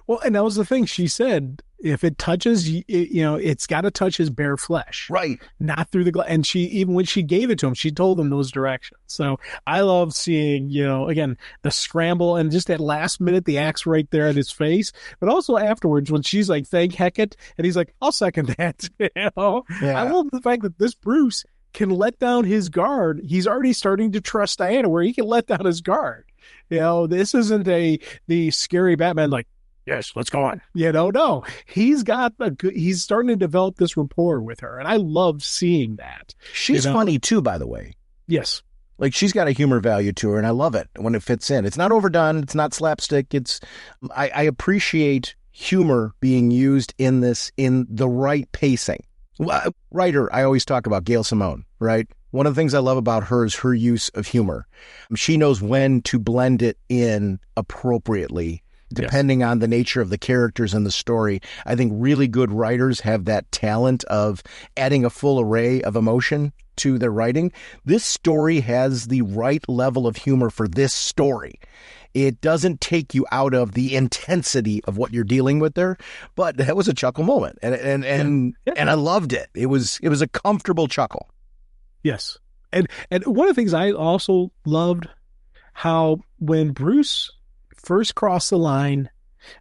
Well, and that was the thing she said. If it touches, it's got to touch his bare flesh. Right. Not through the glass. And even when she gave it to him, she told him those directions. So I love seeing, again, the scramble and just that last minute, the axe right there at his face. But also afterwards when she's like, thank Hecate. And he's like, I'll second that. Yeah. I love the fact that this Bruce can let down his guard. He's already starting to trust Diana where he can let down his guard. This isn't the scary Batman yes, let's go on. No, he's starting to develop this rapport with her. And I love seeing that. She's funny too, by the way. Yes. She's got a humor value to her and I love it when it fits in. It's not overdone. It's not slapstick. I appreciate humor being used in this, in the right pacing. Writer, I always talk about Gail Simone, right? One of the things I love about her is her use of humor. She knows when to blend it in appropriately depending on the nature of the characters and the story. I think really good writers have that talent of adding a full array of emotion to their writing. This story has the right level of humor for this story. It doesn't take you out of the intensity of what you're dealing with there, but that was a chuckle moment, and I loved it. It was a comfortable chuckle. Yes, and one of the things I also loved, how when Bruce first crossed the line,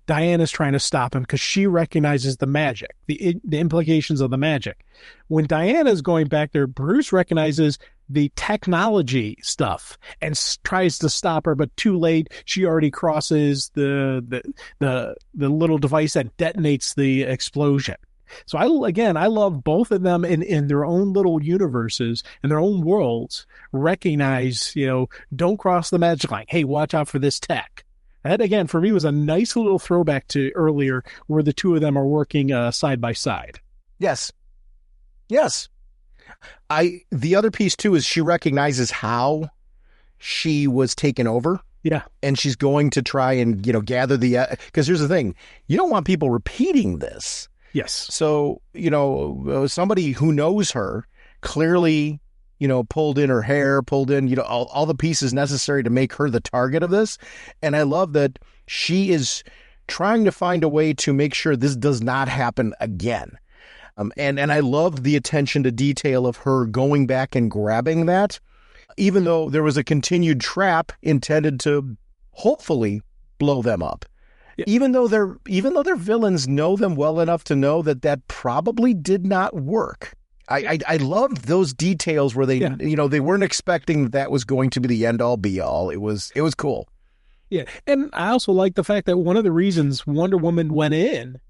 Diana's trying to stop him because she recognizes the magic, the implications of the magic. When Diana's going back there, Bruce recognizes the technology stuff and tries to stop her, but too late. She already crosses the little device that detonates the explosion. So I love both of them in their own little universes and their own worlds. Recognize, don't cross the magic line. Hey, watch out for this tech. That, again, for me, was a nice little throwback to earlier where the two of them are working side by side. Yes. The other piece, too, is she recognizes how she was taken over. Yeah. And she's going to try and, gather because here's the thing. You don't want people repeating this. Yes. So, somebody who knows her clearly, pulled in her hair, pulled in, all the pieces necessary to make her the target of this. And I love that she is trying to find a way to make sure this does not happen again. And I loved the attention to detail of her going back and grabbing that, even though there was a continued trap intended to hopefully blow them up. Yeah. Even though their villains know them well enough to know that probably did not work. I loved those details where they, they weren't expecting that was going to be the end all be all. It was cool. Yeah. And I also like the fact that one of the reasons Wonder Woman went in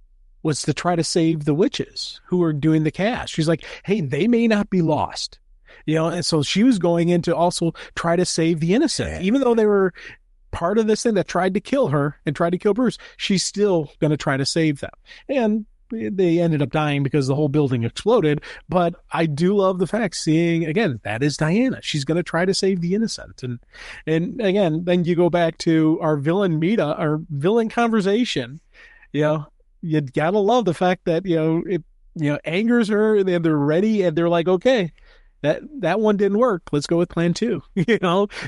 was to try to save the witches who were doing the cast. She's like, hey, they may not be lost. And so she was going in to also try to save the innocent, even though they were part of this thing that tried to kill her and tried to kill Bruce. She's still going to try to save them. And they ended up dying because the whole building exploded. But I do love the fact seeing, again, that is Diana. She's going to try to save the innocent. And again, then you go back to our villain our villain conversation. You gotta love the fact that, it angers her and they're ready and they're like, okay, that one didn't work. Let's go with plan 2,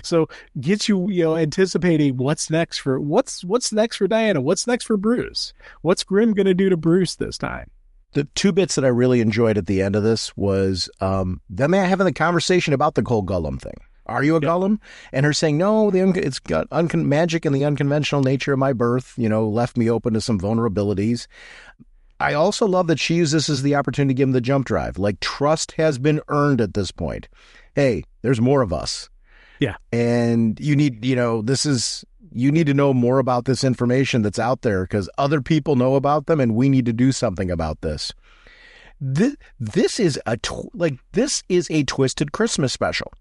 so gets you, anticipating what's next for Diana. What's next for Bruce? What's Grimm going to do to Bruce this time? The two bits that I really enjoyed at the end of this was, them having the conversation about the whole Gollum thing. Are you a Gollum? And her saying, no, it's got magic and the unconventional nature of my birth, left me open to some vulnerabilities. I also love that she uses this as the opportunity to give him the jump drive. Like, trust has been earned at this point. Hey, there's more of us. Yeah. And you need, you need to know more about this information that's out there because other people know about them and we need to do something about this. This is a Twisted Christmas special.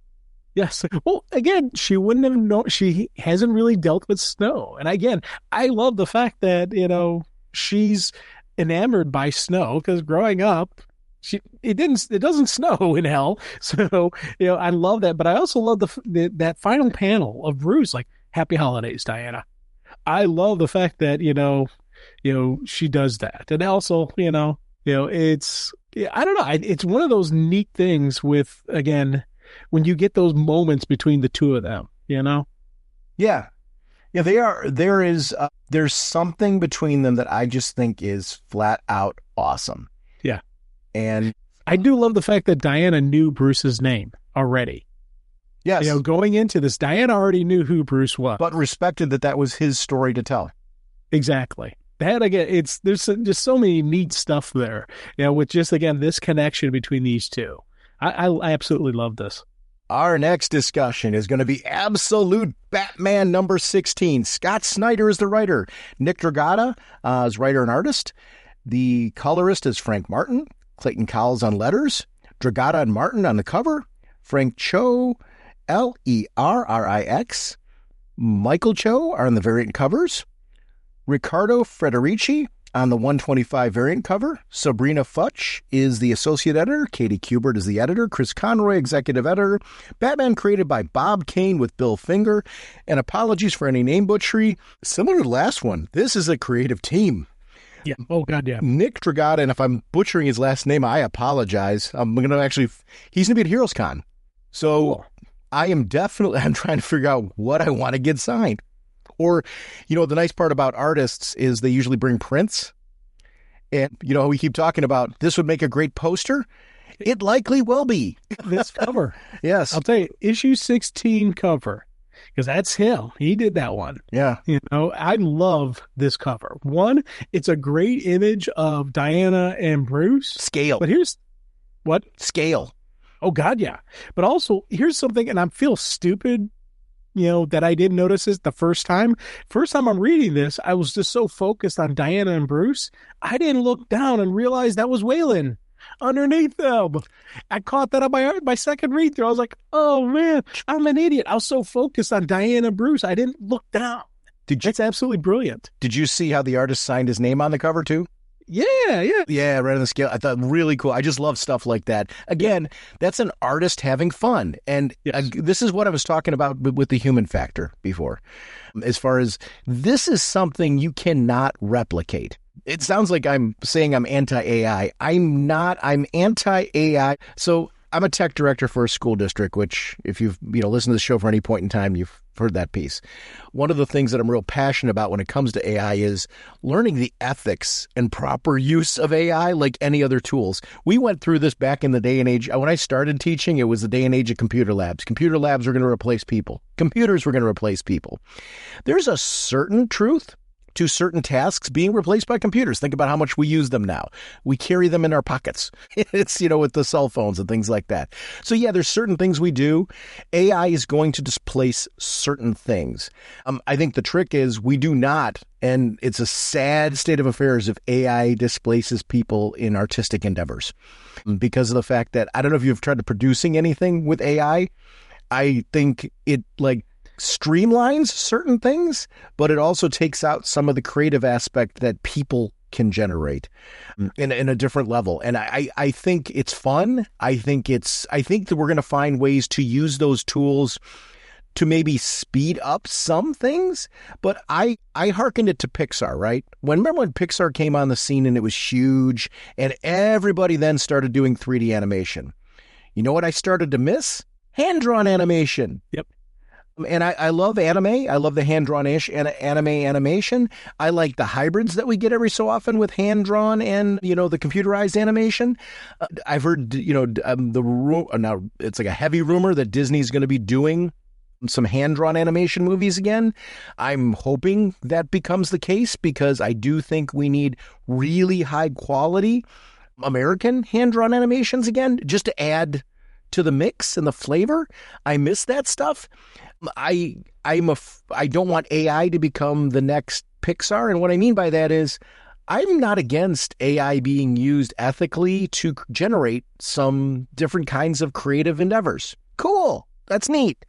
Yes. Well, again, she wouldn't have known. She hasn't really dealt with snow. And again, I love the fact that, she's enamored by snow because growing up, it doesn't snow in hell. So, I love that. But I also love that final panel of Bruce, like, happy holidays, Diana. I love the fact that, she does that. And also, it's, I don't know. It's one of those neat things with, again, when you get those moments between the two of them, Yeah. Yeah, they are. There's something between them that I just think is flat out awesome. Yeah. And I do love the fact that Diana knew Bruce's name already. Yes. Going into this, Diana already knew who Bruce was. But respected that was his story to tell. Exactly. That, again, there's just so many neat stuff there, with just, again, this connection between these two. I absolutely love this. Our next discussion is going to be Absolute Batman number 16. Scott Snyder is the writer. Nick Dragotta is writer and artist. The colorist is Frank Martin. Clayton Cowles on letters. Dragotta and Martin on the cover. Frank Cho, Lerrix. Michael Cho are on the variant covers. Riccardo Federici On the 125 variant cover, Sabrina Futch is the associate editor, Katie Kubert is the editor, Chris Conroy, executive editor. Batman created by Bob Kane with Bill Finger. And apologies for any name butchery. Similar to the last one, this is a creative team. Yeah. Oh, God, yeah. Nick Dragata, and if I'm butchering his last name, I apologize. he's going to be at Heroes Con. So cool. I'm trying to figure out what I want to get signed. Or, the nice part about artists is they usually bring prints. And, we keep talking about this would make a great poster. It likely will be. This cover. Yes. I'll tell you, issue 16 cover, because that's him. He did that one. Yeah. I love this cover. One, it's a great image of Diana and Bruce. Scale. But here's what? Scale. Oh, God, yeah. But also, here's something, and I feel stupid, that I didn't notice this the first time. First time I'm reading this, I was just so focused on Diana and Bruce, I didn't look down and realize that was Waylon underneath them. I caught that on my second read through. I was like, oh, man, I'm an idiot. I was so focused on Diana and Bruce, I didn't look down. It's absolutely brilliant. Did you see how the artist signed his name on the cover, too? Yeah. Yeah, right on the scale. I thought really cool. I just love stuff like that. Again, that's an artist having fun. And yes. This is what I was talking about with the human factor before. As far as this is something you cannot replicate. It sounds like I'm saying I'm anti-AI. I'm not. I'm anti-AI. So I'm a tech director for a school district, which if you've listened to the show for any point in time, you've heard that piece. One of the things that I'm real passionate about when it comes to AI is learning the ethics and proper use of AI like any other tools. We went through this back in the day and age. When I started teaching, it was the day and age of computer labs. Computer labs were going to replace people. Computers were going to replace people. There's a certain truth to certain tasks being replaced by computers. Think about how much we use them now. We carry them in our pockets. It's, with the cell phones and things like that. So yeah, there's certain things we do. AI is going to displace certain things. I think the trick is we do not, and it's a sad state of affairs if AI displaces people in artistic endeavors because of the fact that, I don't know if you've tried to producing anything with AI. I think it streamlines certain things, but it also takes out some of the creative aspect that people can generate in a different level. And I think it's fun. I think that we're going to find ways to use those tools to maybe speed up some things. But I hearkened it to Pixar, right? Remember when Pixar came on the scene and it was huge and everybody then started doing 3D animation? You know what I started to miss? Hand-drawn animation. Yep. And I love anime. I love the hand-drawn anime animation. I like the hybrids that we get every so often with hand-drawn and, the computerized animation. I've heard, now it's like a heavy rumor that Disney's going to be doing some hand-drawn animation movies again. I'm hoping that becomes the case because I do think we need really high-quality American hand-drawn animations again, just to add to the mix and the flavor. I miss that stuff. I don't want AI to become the next Pixar. And what I mean by that is I'm not against AI being used ethically to generate some different kinds of creative endeavors. Cool. That's neat.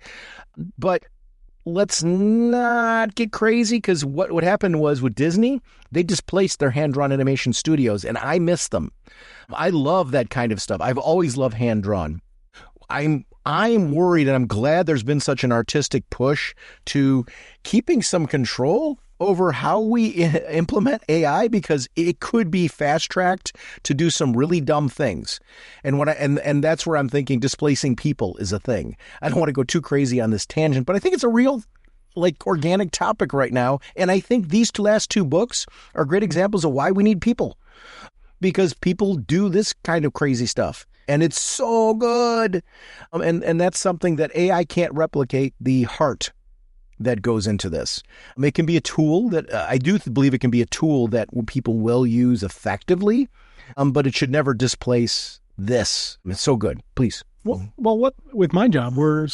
But let's not get crazy because what happened was with Disney, they displaced their hand-drawn animation studios and I miss them. I love that kind of stuff. I've always loved hand-drawn. I'm worried, and I'm glad there's been such an artistic push to keeping some control over how we implement AI because it could be fast-tracked to do some really dumb things. And that's where I'm thinking displacing people is a thing. I don't want to go too crazy on this tangent, but I think it's a real organic topic right now. And I think these last two books are great examples of why we need people because people do this kind of crazy stuff. And it's so good. And that's something that AI can't replicate, the heart that goes into this. It can be a tool that I do believe it can be a tool that people will use effectively, but it should never displace this. It's so good. Please. Well, what with my job, we're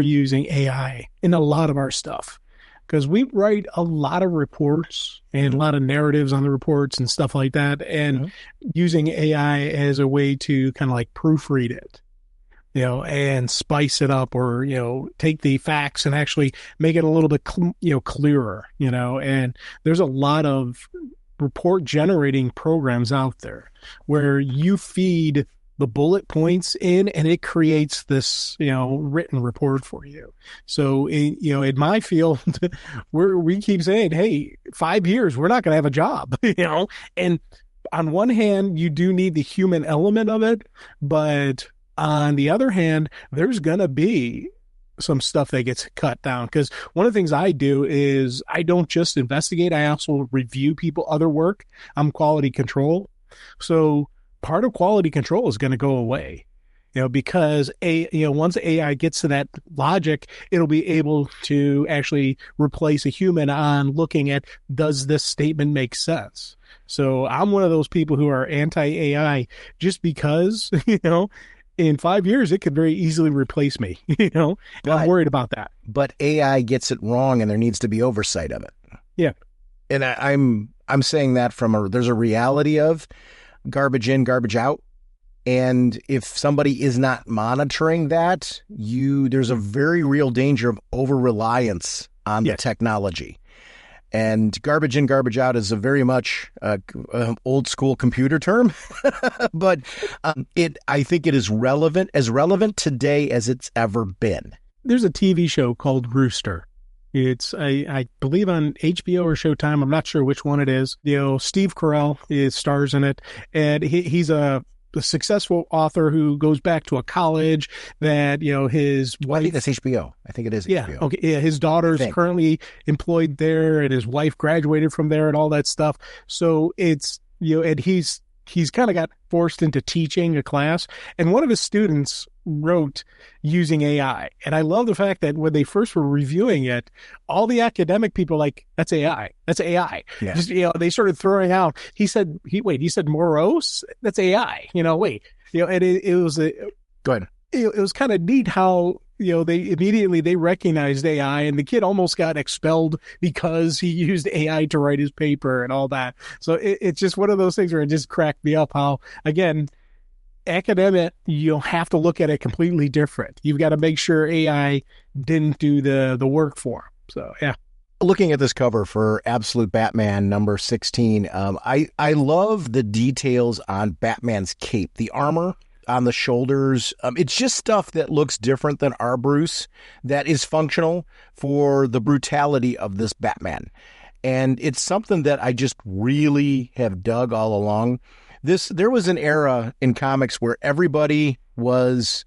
using AI in a lot of our stuff. Because we write a lot of reports and a lot of narratives on the reports and stuff like that, and using AI as a way to kind of proofread it, and spice it up or, take the facts and actually make it a little bit, clearer, and there's a lot of report generating programs out there where you feed the bullet points in and it creates this, written report for you. So, in my field, we keep saying, hey, 5 years, we're not going to have a job, and on one hand, you do need the human element of it, but on the other hand, there's going to be some stuff that gets cut down. Because one of the things I do is I don't just investigate, I also review other work. I'm quality control. So part of quality control is going to go away, because once AI gets to that logic, it'll be able to actually replace a human on looking at, does this statement make sense? So I'm one of those people who are anti-AI just because, in 5 years, it could very easily replace me, I'm worried about that. But AI gets it wrong and there needs to be oversight of it. Yeah. And I'm saying that there's a reality of garbage in, garbage out. And if somebody is not monitoring that, there's a very real danger of over-reliance on the technology. And garbage in, garbage out is a very much old school computer term, but I think it is as relevant today as it's ever been. There's a TV show called Rooster. It's, I believe, on HBO or Showtime. I'm not sure which one it is. Steve Carell stars in it, and he's a successful author who goes back to a college that, his wife... I think that's HBO. I think it is HBO. HBO. Okay. Yeah, his daughter's currently employed there, and his wife graduated from there and all that stuff. So it's, and he's kind of got forced into teaching a class, and one of his students wrote using AI. And I love the fact that when they first were reviewing it, all the academic people were like, that's AI. That's AI. Yeah. Just, they started throwing out, he said morose? That's AI. And it was Go ahead. It was kind of neat how, they immediately recognized AI, and the kid almost got expelled because he used AI to write his paper and all that. So it's just one of those things where it just cracked me up how, again, academic, you'll have to look at it completely different. You've got to make sure AI didn't do the work for him. So, yeah. Looking at this cover for Absolute Batman number 16, I love the details on Batman's cape, the armor on the shoulders. It's just stuff that looks different than our Bruce, that is functional for the brutality of this Batman. And it's something that I just really have dug all along. There was an era in comics where everybody was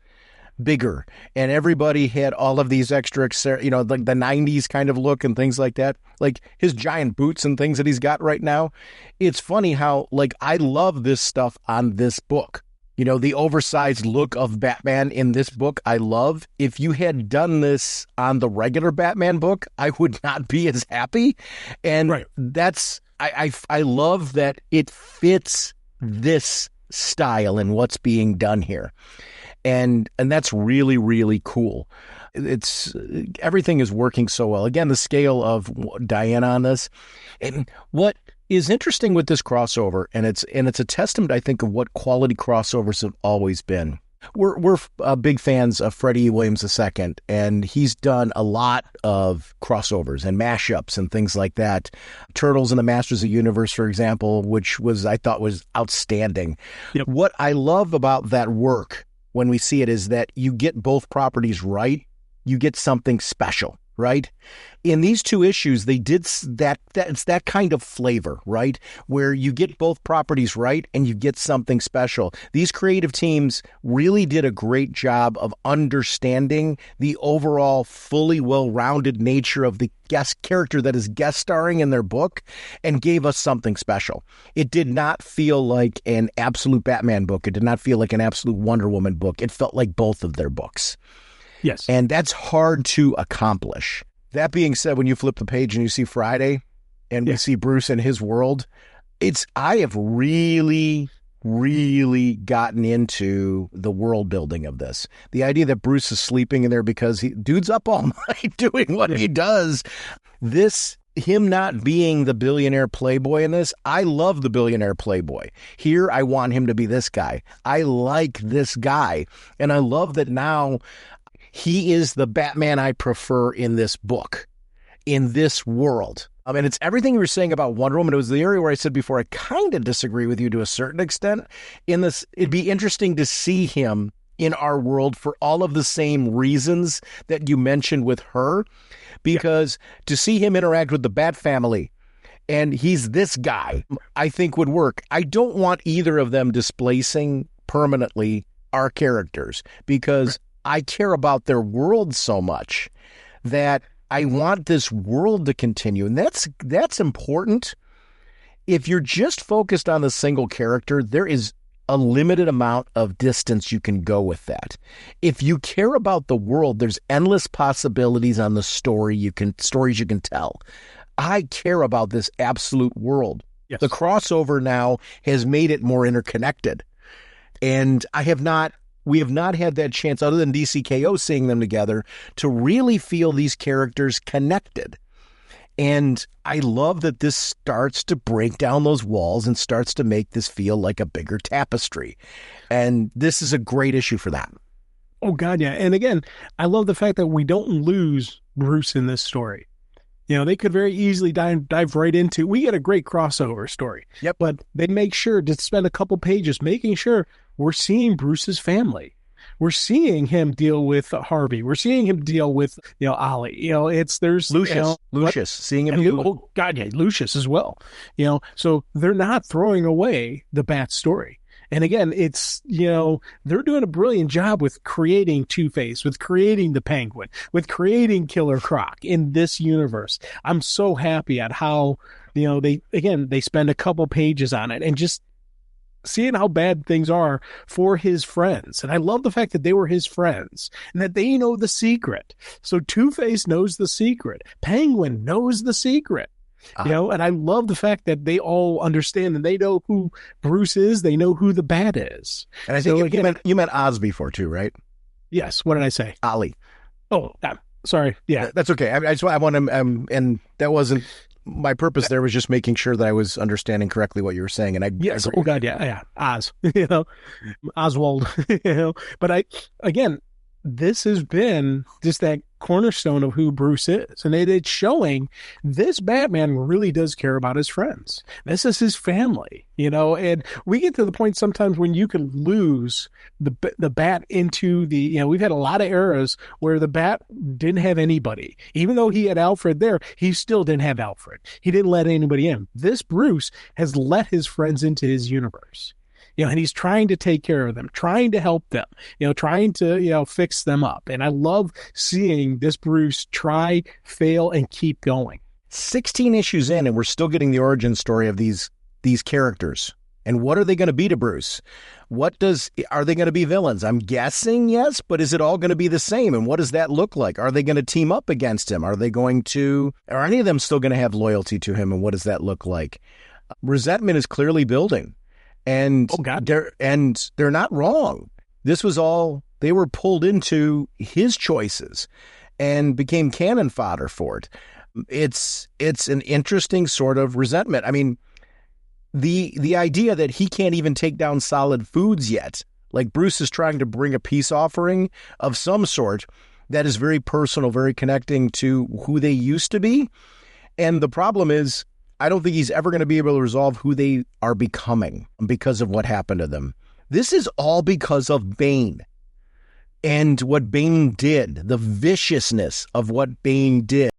bigger and everybody had all of these extra, like the 90s kind of look and things like that, like his giant boots and things that he's got right now. It's funny how, I love this stuff on this book. The oversized look of Batman in this book, I love. If you had done this on the regular Batman book, I would not be as happy. And that's, I love that it fits this style and what's being done here. And that's really, really cool. Everything is working so well. Again, the scale of Diana on this. And what is interesting with this crossover, and it's a testament, I think, of what quality crossovers have always been. We're big fans of Freddie Williams II, and he's done a lot of crossovers and mashups and things like that. Turtles and the Masters of the Universe, for example, which I thought was outstanding. Yep. What I love about that work when we see it is that you get both properties right, you get something special, right? In these two issues, they did that. It's that kind of flavor, right? Where you get both properties right and you get something special. These creative teams really did a great job of understanding the overall fully well-rounded nature of the guest character that is guest starring in their book and gave us something special. It did not feel like an Absolute Batman book. It did not feel like an Absolute Wonder Woman book. It felt like both of their books. Yes. And that's hard to accomplish. That being said, when you flip the page and you see Friday and we see Bruce and his world, I have really, really gotten into the world building of this. The idea that Bruce is sleeping in there because dude's up all night doing what he does. Him not being the billionaire playboy in this, I love the billionaire playboy. Here, I want him to be this guy. I like this guy. And I love that now he is the Batman I prefer in this book, in this world. I mean, it's everything you were saying about Wonder Woman. It was the area where I said before, I kind of disagree with you to a certain extent. In this, it'd be interesting to see him in our world for all of the same reasons that you mentioned with her, because to see him interact with the Bat family, and he's this guy, I think would work. I don't want either of them displacing permanently our characters, because I care about their world so much that I want this world to continue. And that's important. If you're just focused on the single character, there is a limited amount of distance you can go with that. If you care about the world, there's endless possibilities on the stories you can tell. I care about this absolute world. Yes. The crossover now has made it more interconnected. And we have not had that chance, other than DCKO seeing them together, to really feel these characters connected. And I love that this starts to break down those walls and starts to make this feel like a bigger tapestry. And this is a great issue for that. Oh, God, yeah. And again, I love the fact that we don't lose Bruce in this story. You know, they could very easily dive right into, we get a great crossover story. Yep. But they make sure to spend a couple pages making sure we're seeing Bruce's family. We're seeing him deal with Harvey. We're seeing him deal with, Ollie. There's Lucius, seeing him. Oh, God, yeah, Lucius as well. So they're not throwing away the Bat story. And again, it's, they're doing a brilliant job with creating Two-Face, with creating the Penguin, with creating Killer Croc in this universe. I'm so happy at how, they spend a couple pages on it and just seeing how bad things are for his friends. And I love the fact that they were his friends and that they know the secret. So Two-Face knows the secret. Penguin knows the secret. And I love the fact that they all understand and they know who Bruce is. They know who the Bat is. And I think you meant Oz before too, right? Yes. What did I say? Ollie. Oh, sorry. Yeah, that's okay. I want to, and that wasn't my purpose. There was just making sure that I was understanding correctly what you were saying. And yes. Oh God. Yeah. Oz, Oswald, but this has been just that cornerstone of who Bruce is. And it's showing this Batman really does care about his friends. This is his family, and we get to the point sometimes when you can lose the Bat into we've had a lot of eras where the Bat didn't have anybody. Even though he had Alfred there, he still didn't have Alfred. He didn't let anybody in. This Bruce has let his friends into his universe. And he's trying to take care of them, trying to help them, trying to, fix them up. And I love seeing this Bruce try, fail, and keep going. 16 issues in, and we're still getting the origin story of these characters. And what are they going to be to Bruce? Are they going to be villains? I'm guessing yes, but is it all going to be the same? And what does that look like? Are they going to team up against him? Are any of them still going to have loyalty to him? And what does that look like? Resentment is clearly building. And they're not wrong. This was all, they were pulled into his choices and became cannon fodder for it. It's an interesting sort of resentment. I mean, the idea that he can't even take down solid foods yet, like Bruce is trying to bring a peace offering of some sort that is very personal, very connecting to who they used to be. And the problem is, I don't think he's ever going to be able to resolve who they are becoming because of what happened to them. This is all because of Bane and what Bane did, the viciousness of what Bane did.